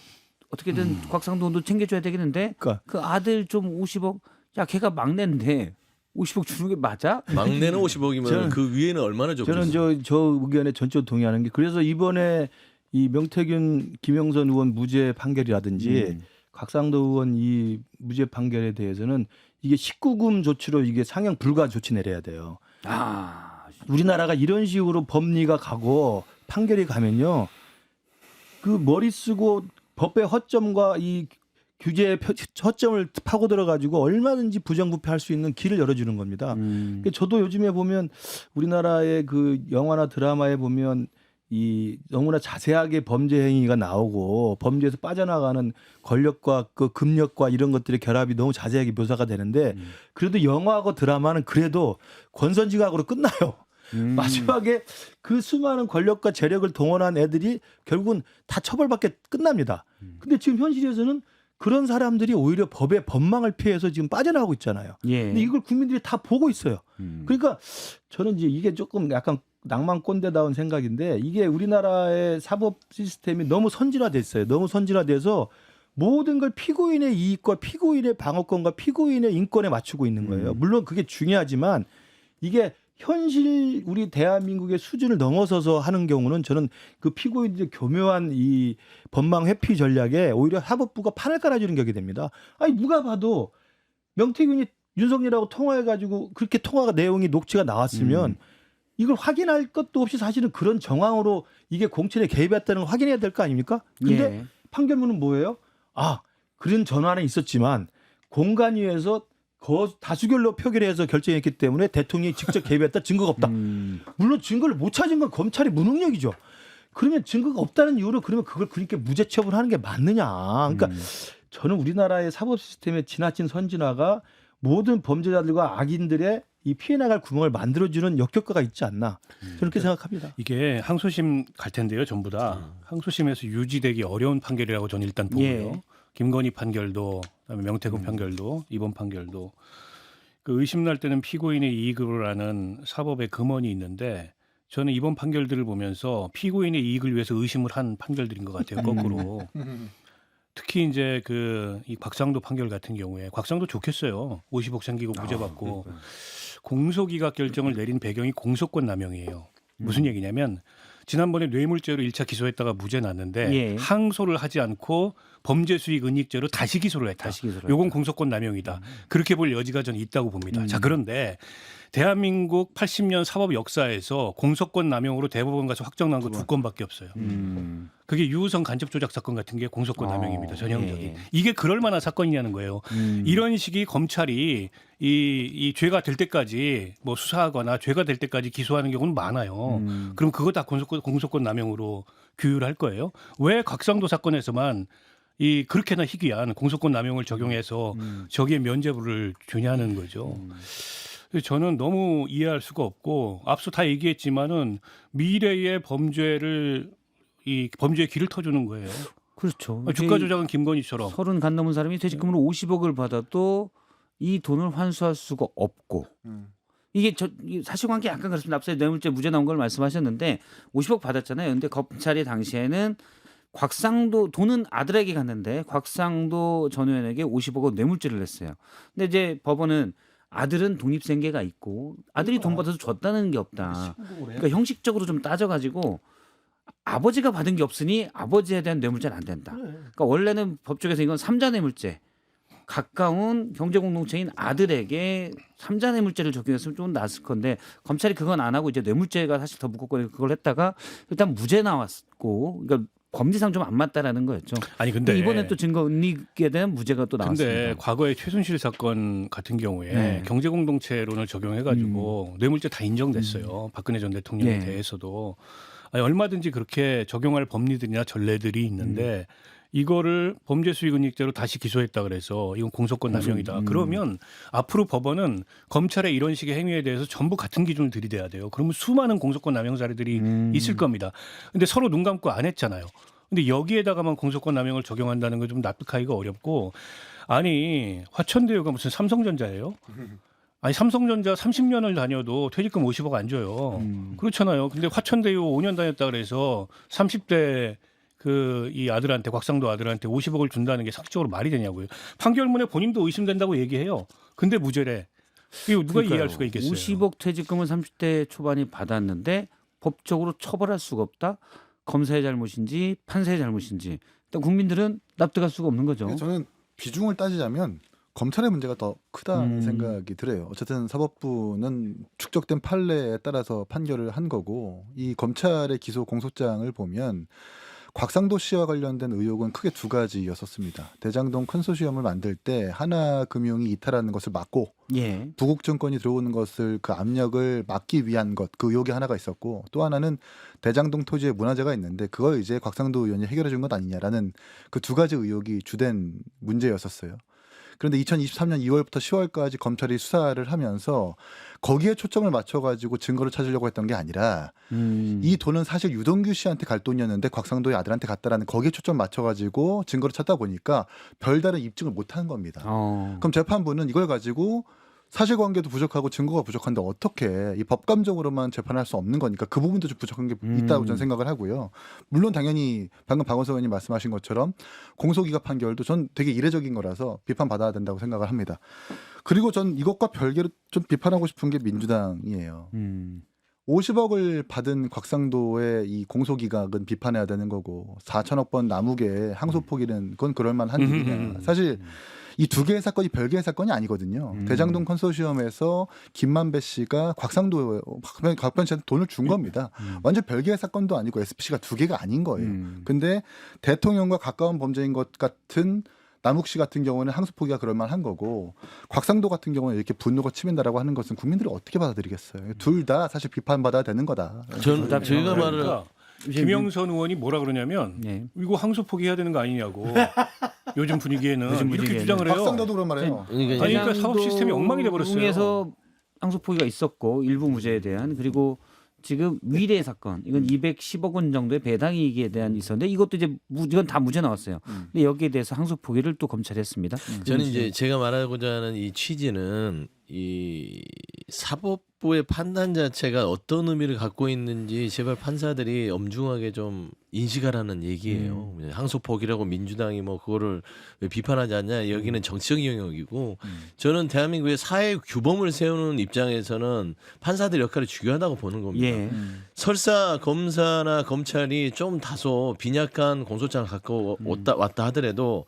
어떻게든 곽상도도 챙겨줘야 되겠는데 그러니까. 그 아들 좀 50억 야 걔가 막내인데 50억 주는 게 맞아? 막내는 50억이면 저는- 그 위에는 얼마나 좋겠어요. 저는 저 의견에 전적으로 동의하는 게 그래서 이번에 이 명태균 김영선 의원 무죄 판결이라든지 곽상도 의원 이 무죄 판결에 대해서는 이게 19금 조치로 이게 상형 불가 조치 내려야 돼요. 우리나라가 이런 식으로 법리가 가고 판결이 가면요. 그 머리 쓰고 법의 허점과 이 규제의 허점을 파고 들어가지고 얼마든지 부정부패할 수 있는 길을 열어주는 겁니다. 그러니까 저도 요즘에 보면 우리나라의 그 영화나 드라마에 보면 이 너무나 자세하게 범죄 행위가 나오고 범죄에서 빠져나가는 권력과 그 금력과 이런 것들의 결합이 너무 자세하게 묘사가 되는데 그래도 영화하고 드라마는 그래도 권선징악으로 끝나요. 마지막에 그 수많은 권력과 재력을 동원한 애들이 결국은 다 처벌받게 끝납니다. 근데 지금 현실에서는 그런 사람들이 오히려 법의 법망을 피해서 지금 빠져나가고 있잖아요. 예. 근데 이걸 국민들이 다 보고 있어요. 음. 그러니까 저는 이제 이게 조금 약간 낭만 꼰대다운 생각인데 이게 우리나라의 사법 시스템이 너무 선진화됐어요. 너무 선진화돼서 모든 걸 피고인의 이익과 피고인의 방어권과 피고인의 인권에 맞추고 있는 거예요. 물론 그게 중요하지만 이게 현실 우리 대한민국의 수준을 넘어서서 하는 경우는 저는 그 피고인들의 교묘한 이 법망 회피 전략에 오히려 사법부가 판을 깔아주는 격이 됩니다. 아니 누가 봐도 명태균이 윤석열하고 통화해가지고 그렇게 통화가 내용이 녹취가 나왔으면 이걸 확인할 것도 없이 사실은 그런 정황으로 이게 공천에 개입했다는 걸 확인해야 될 거 아닙니까? 근데 예. 판결문은 뭐예요? 아 그런 전화는 있었지만 공간위에서 다수결로 표결해서 결정했기 때문에 대통령이 직접 개입했다 증거가 없다. 물론 증거를 못 찾은 건 검찰의 무능력이죠. 그러면 증거가 없다는 이유로 그러면 그걸 그렇게 무죄 처분하는 게 맞느냐. 그러니까 저는 우리나라의 사법 시스템의 지나친 선진화가 모든 범죄자들과 악인들의 이 피해 나갈 구멍을 만들어주는 역효과가 있지 않나. 저는 그렇게 생각합니다. 이게 항소심 갈 텐데요, 전부 다 항소심에서 유지되기 어려운 판결이라고 저는 일단 보고요. 예. 김건희 판결도, 그다음에 명태균 판결도, 이번 판결도 그 의심 날 때는 피고인의 이익으로 하는 사법의 금원이 있는데 저는 이번 판결들을 보면서 피고인의 이익을 위해서 의심을 한 판결들인 것 같아요. 거꾸로. 특히 이제 이 곽상도 판결 같은 경우에 곽상도 좋겠어요. 50억 챙기고 무죄 받고 공소기각 결정을 내린 배경이 공소권 남용이에요. 무슨 얘기냐면 지난번에 뇌물죄로 1차 기소했다가 무죄 났는데 예. 항소를 하지 않고 범죄 수익 은닉죄로 다시 기소를 했다. 다시 기소를 요건 했다. 공소권 남용이다. 그렇게 볼 여지가 저는 있다고 봅니다. 자, 그런데 대한민국 80년 사법 역사에서 공소권 남용으로 대법원 가서 확정난 거 2건밖에 없어요. 그게 유우성 간접 조작 사건 같은 게 공소권 남용입니다. 전형적인. 예. 이게 그럴 만한 사건이냐는 거예요. 이런 식이 검찰이 이 죄가 될 때까지 뭐 수사하거나 죄가 될 때까지 기소하는 경우는 많아요. 그럼 그거 다 공소권 남용으로 규율할 거예요. 왜 곽상도 사건에서만 그렇게나 희귀한 공소권 남용을 적용해서 저기에 면죄부를 주냐는 거죠. 저는 너무 이해할 수가 없고 앞서 다 얘기했지만은 미래의 범죄의 길을 터주는 거예요. 그렇죠. 주가 조작은 김건희처럼. 30 간 넘은 사람이 퇴직금으로 50억을 받아도 이 돈을 환수할 수가 없고 이게 이 사실관계 약간 그렇습니다. 앞서 뇌물죄 무죄 나온 걸 말씀하셨는데 50억 받았잖아요. 근데 검찰이 당시에는 곽상도 돈은 아들에게 갔는데 곽상도 전 의원에게 50억원 뇌물죄를 냈어요. 근데 이제 법원은 아들은 독립생계가 있고 아들이 돈 받아서 줬다는 게 없다. 그러니까 형식적으로 좀 따져가지고 아버지가 받은 게 없으니 아버지에 대한 뇌물죄는 안 된다. 그러니까 원래는 법조계에서 이건 삼자 뇌물죄. 가까운 경제공동체인 아들에게 삼자 뇌물죄를 적용했으면 좀 낫을 건데 검찰이 그건 안 하고 이제 뇌물죄가 사실 더 무겁거든요. 그걸 했다가 일단 무죄 나왔고 그러니까 범죄상 좀 안 맞다라는 거였죠. 아니 근데 이번에 또 증거 은닉에 대한 무죄가 또 나왔습니다. 근데 과거에 최순실 사건 같은 경우에 네. 경제공동체론을 적용해가지고 뇌물죄 다 인정됐어요. 박근혜 전 대통령에 네. 대해서도 아니, 얼마든지 그렇게 적용할 법리들이나 전례들이 있는데 이거를 범죄 수익 은닉죄로 다시 기소했다 그래서 이건 공소권 남용이다. 그러면 앞으로 법원은 검찰의 이런 식의 행위에 대해서 전부 같은 기준을 들이대야 돼요. 그러면 수많은 공소권 남용 사례들이 있을 겁니다. 근데 서로 눈 감고 안 했잖아요. 근데 여기에다가만 공소권 남용을 적용한다는 거 좀 납득하기가 어렵고 아니 화천대유가 무슨 삼성전자예요? 아니 삼성전자 30년을 다녀도 퇴직금 50억 안 줘요. 그렇잖아요. 근데 화천대유 5년 다녔다 그래서 30대 이 아들한테 곽상도 아들한테 50억을 준다는 게 상식적으로 말이 되냐고요. 판결문에 본인도 의심된다고 얘기해요. 근데 무죄래. 이거 누가 이해할 수가 있겠어요. 50억 퇴직금을 30대 초반이 받았는데 법적으로 처벌할 수가 없다. 검사의 잘못인지 판사의 잘못인지 일단 국민들은 납득할 수가 없는 거죠. 저는 비중을 따지자면 검찰의 문제가 더 크다는 생각이 들어요. 어쨌든 사법부는 축적된 판례에 따라서 판결을 한 거고 이 검찰의 기소 공소장을 보면 곽상도 씨와 관련된 의혹은 크게 두 가지였었습니다. 대장동 컨소시엄을 만들 때 하나금융이 이탈하는 것을 막고 예. 부국증권이 들어오는 것을 그 압력을 막기 위한 것, 그 의혹이 하나가 있었고 또 하나는 대장동 토지에 문화재가 있는데 그걸 이제 곽상도 의원이 해결해 준 것 아니냐라는 그 두 가지 의혹이 주된 문제였었어요. 그런데 2023년 2월부터 10월까지 검찰이 수사를 하면서 거기에 초점을 맞춰가지고 증거를 찾으려고 했던 게 아니라 이 돈은 사실 유동규 씨한테 갈 돈이었는데 곽상도의 아들한테 갔다라는 거기에 초점 맞춰가지고 증거를 찾다 보니까 별다른 입증을 못한 겁니다. 그럼 재판부는 이걸 가지고 사실관계도 부족하고 증거가 부족한데 어떻게 이 법감적으로만 재판할 수 없는 거니까 그 부분도 좀 부족한 게 있다고 저는 생각을 하고요. 물론 당연히 방금 박원석 의원님 말씀하신 것처럼 공소기각 판결도 전 되게 이례적인 거라서 비판받아야 된다고 생각을 합니다. 그리고 전 이것과 별개로 좀 비판하고 싶은 게 민주당이에요. 50억을 받은 곽상도의 이 공소기각은 비판해야 되는 거고 4천억 번 남욱의 항소 포기는 그건 그럴만한 일이냐. 사실 이 두 개의 사건이 별개의 사건이 아니거든요. 대장동 컨소시엄에서 김만배 씨가 곽상도 곽변 씨한테 돈을 준 겁니다. 완전 별개의 사건도 아니고 SPC가 두 개가 아닌 거예요. 근데 대통령과 가까운 범죄인 것 같은 남욱 씨 같은 경우는 항소 포기가 그럴 만한 거고 곽상도 같은 경우는 이렇게 분노가 치민다라고 하는 것은 국민들이 어떻게 받아들이겠어요. 둘 다 사실 비판받아야 되는 거다. 저는 제가 말을 그러니까 김영선 의원이 뭐라 그러냐면 네. 이거 항소 포기해야 되는 거 아니냐고 요즘 분위기에는 이렇게 분위기에는. 주장을 해요. 곽상도도 그런 말해요. 그러니까 사법 시스템이 엉망이 돼버렸어요. 에서 항소 포기가 있었고 일부 무죄에 대한 그리고 지금 위례 사건 이건 210억 원 정도의 배당 이익에 대한 있었는데 이것도 이제 이건 다 무죄 나왔어요. 근데 여기에 대해서 항소 포기를 또 검찰이 했습니다. 저는 이제 제가 말하고자 하는 이 취지는 이 사법부의 판단 자체가 어떤 의미를 갖고 있는지 제발 판사들이 엄중하게 좀 인식하라는 얘기예요. 항소 포기라고 민주당이 뭐 그거를 왜 비판하지 않냐? 여기는 정치적 영역이고 저는 대한민국의 사회 규범을 세우는 입장에서는 판사들 역할이 중요하다고 보는 겁니다. 예. 설사 검사나 검찰이 좀 다소 빈약한 공소장을 갖고 왔다 하더라도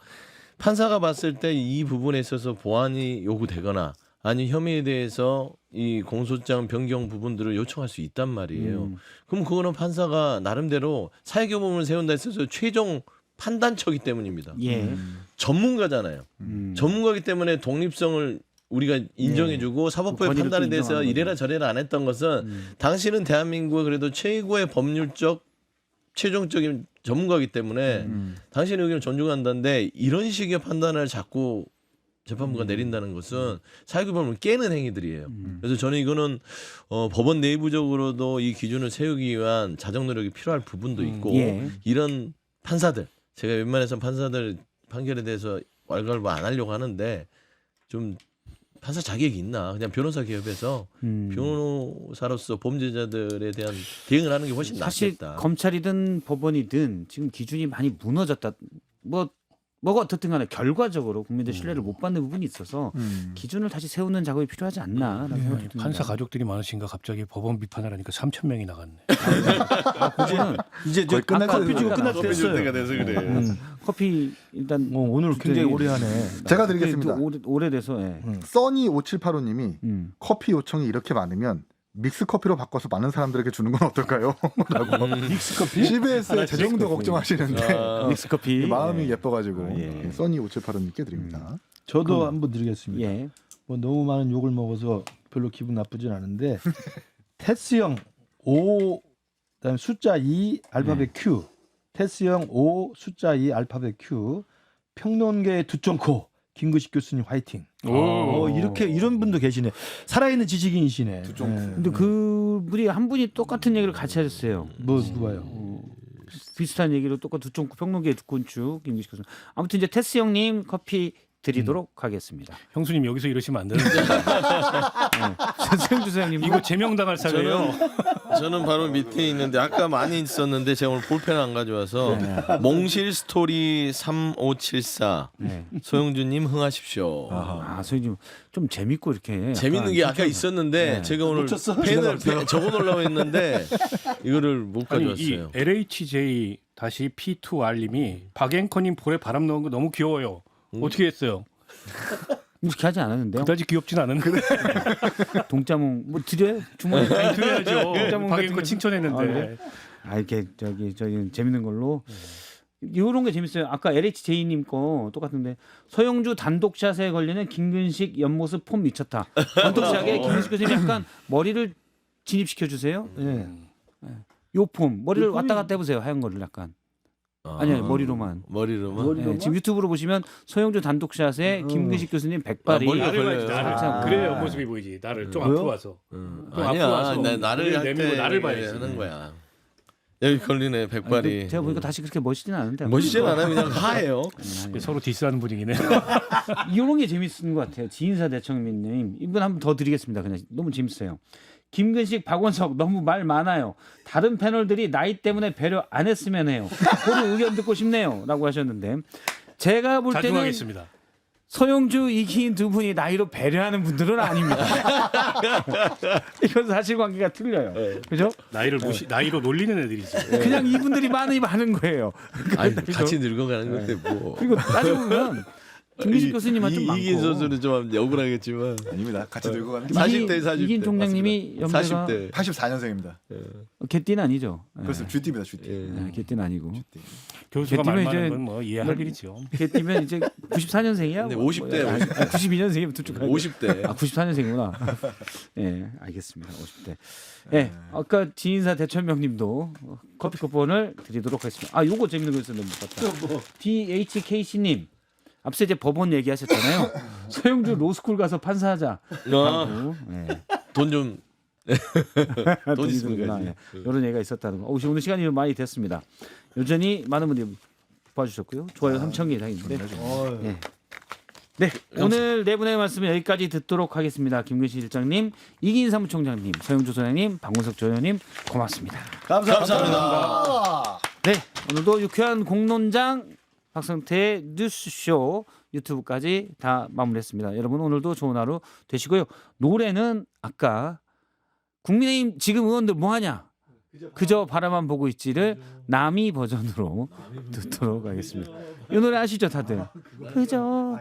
판사가 봤을 때 이 부분에 있어서 보완이 요구되거나 아니 혐의에 대해서 이 공소장 변경 부분들을 요청할 수 있단 말이에요. 그럼 그거는 판사가 나름대로 사회규범을 세운다 했어서 최종 판단처기 때문입니다. 예. 전문가잖아요. 전문가이기 때문에 독립성을 우리가 인정해주고 사법부의 권위를 판단에 또 대해서 인정하는 이래라 저래라 안 했던 것은 당신은 대한민국의 그래도 최고의 법률적 최종적인 전문가이기 때문에 당신의 의견을 존중한다는데 이런 식의 판단을 자꾸 재판부가 내린다는 것은 사회규범을 깨는 행위들이에요. 그래서 저는 이거는 법원 내부적으로도 이 기준을 세우기 위한 자정 노력이 필요할 부분도 있고 예. 이런 판사들 제가 웬만해서 판사들 판결에 대해서 왈가왈부 안 하려고 하는데 좀 판사 자격이 있나 그냥 변호사 기업에서 변호사로서 범죄자들에 대한 대응을 하는 게 훨씬 사실 낫겠다. 검찰이든 법원이든 지금 기준이 많이 무너졌다. 뭐가 어떻든 간에 결과적으로 국민들 신뢰를 못 받는 부분이 있어서 기준을 다시 세우는 작업이 필요하지 않나라는 생각이 듭니다. 판사 가족들이 많으신가 갑자기 법원 비판을 하니까 3천 명이 나갔네. 그거는 이제 저 거의 커피 주고 끝났어요. 끝났어요. 돼서 그래. 커피 일단 오늘 굉장히 오래 하네. 제가 드리겠습니다. 오래돼서 예. 써니 5785님이 커피 요청이 이렇게 많으면 믹스 커피로 바꿔서 많은 사람들에게 주는 건 어떨까요? 라고 믹스 커피? CBS의 재정도 걱정하시는데 믹스 커피 마음이 예뻐가지고 예. 써니 5785님께 드립니다. 저도 한번 드리겠습니다. 예. 뭐 너무 많은 욕을 먹어서 별로 기분 나쁘진 않은데 테스형 5 그다음에 숫자 2 알파벳 Q 테스형 5 숫자 2 알파벳 Q 평론계의 두점코 김구식 교수님 화이팅. 이렇게 이런 분도 계시네. 살아있는 지식인이시네. 근데 그분이 한 분이 똑같은 얘기를 같이 하셨어요. 뭐 누가요? 비슷한 얘기로 똑같은 두쫑 평론계의 두콘축 김기식 교수. 아무튼 이제 테스 형님 커피 드리도록 하겠습니다. 형수님 여기서 이러시면 안 되는데 선생 주사님 이거 제명당할 사례예요. 저는 바로 밑에 있는데 아까 많이 있었는데 제가 오늘 볼펜 안 가져와서 몽실 스토리 3574 네. 소영준님 흥하십시오. 선생님 좀 재밌고 이렇게 재밌는 게 아까 있었는데 제가 오늘 펜을 적어놓으려고 했는데 이거를 못 아니 이 가져왔어요. LHJ-P2R님이 박앵커님 볼에 바람 넣은 거 너무 귀여워요. 어떻게 했어요? 이렇게 하지 않았는데요. 그다지 귀엽진 않은데. 동자몽 뭐 드려요? 주머니 드려야죠. 동자몽 박앵커 같은 칭찬했는데. 그래? 이렇게 저기 재밌는 걸로. 이런 게 재밌어요. 아까 LHJ님 거 똑같은데 서영주 단독샷에 걸리는 김근식 옆모습 폼 미쳤다. 단독샷에 김근식 교수님 약간 머리를 진입시켜 주세요. 요 폼 머리를 왔다 갔다 해보세요. 하얀 거를 약간 아니요, 머리로만. 머리로만. 네, 지금 유튜브로 보시면 서영주 단독샷에 김근식 교수님 백발이 머리가 나를 걸려요. 봐야지, 나를. 살짝. 그래야 모습이 보이지. 나를 좀 왜요? 앞으로 와서. 아니야, 앞으로 와서 나를 눈을 할 내밀고 때 나를 봐야지. 하는 거야. 여기 걸리네 백발이. 제가 보니까 다시 그렇게 멋있지는 않은데 멋있진 않아, 그냥 하예요. 서로 디스하는 분위기네. 이런 게 재밌는 것 같아요. 지인사 대청민님 이분 한 번 더 드리겠습니다. 그냥 너무 재밌어요. 김근식, 박원석 너무 말 많아요. 다른 패널들이 나이 때문에 배려 안 했으면 해요. 고루 의견 듣고 싶네요.라고 하셨는데 제가 볼 때는 자중하겠습니다. 서영주, 이기인 두 분이 나이로 배려하는 분들은 아닙니다. 이건 사실관계가 틀려요. 그죠? 나이로 놀리는 애들이지. 그냥 이분들이 많은 거예요. 아니, 같이 늙어가는 건데 뭐. 그리고 따지고 보면 김근식 교수님한테 많고 이긴 선수는 좀 억울하겠지만 아닙니다. 같이 늙어 가는 게 40대 이긴 총장님이 연배가 40대. 84년생입니다. 개띠는 아니죠. 그렇습니다. 쥐띠입니다. 쥐띠. 개띠는 아니고. 교수가 개띠면 말 이제 많은 건 뭐 이해할 일이죠. 개띠면 이제 94년생이야? 근데 50대, 92년생이면 둘 중 하나. 50대. 아 94년생이구나. 예, 알겠습니다. 50대. 예, 아까 지인사 대천명님도 커피 쿠폰을 드리도록 하겠습니다. 아, 요거 재밌는 거 있었는데 못 봤다. DHKC님. 앞서 이제 법원 얘기하셨잖아요. 서영주 로스쿨 가서 판사하자. 예. 돈 좀. 돈 돈이 있으면 들구나. 가지. 예. 이런 얘기가 있었다는 거. 오늘 시간이 많이 됐습니다. 여전히 많은 분들이 봐주셨고요. 좋아요 3,000개 이상인데. 예. 네, 오늘 네 분의 말씀은 여기까지 듣도록 하겠습니다. 김근식 실장님, 이기인 사무총장님, 서영주 소장님, 박문석 조연님 고맙습니다. 감사합니다. 네, 오늘도 유쾌한 공론장 박성태의 뉴스쇼 유튜브까지 다 마무리했습니다. 여러분 오늘도 좋은 하루 되시고요. 노래는 아까 국민의힘 지금 의원들 뭐하냐? 그저 바라만 보고 있지를 남이 버전으로 듣도록 하겠습니다. 이 노래 아시죠 다들? 그저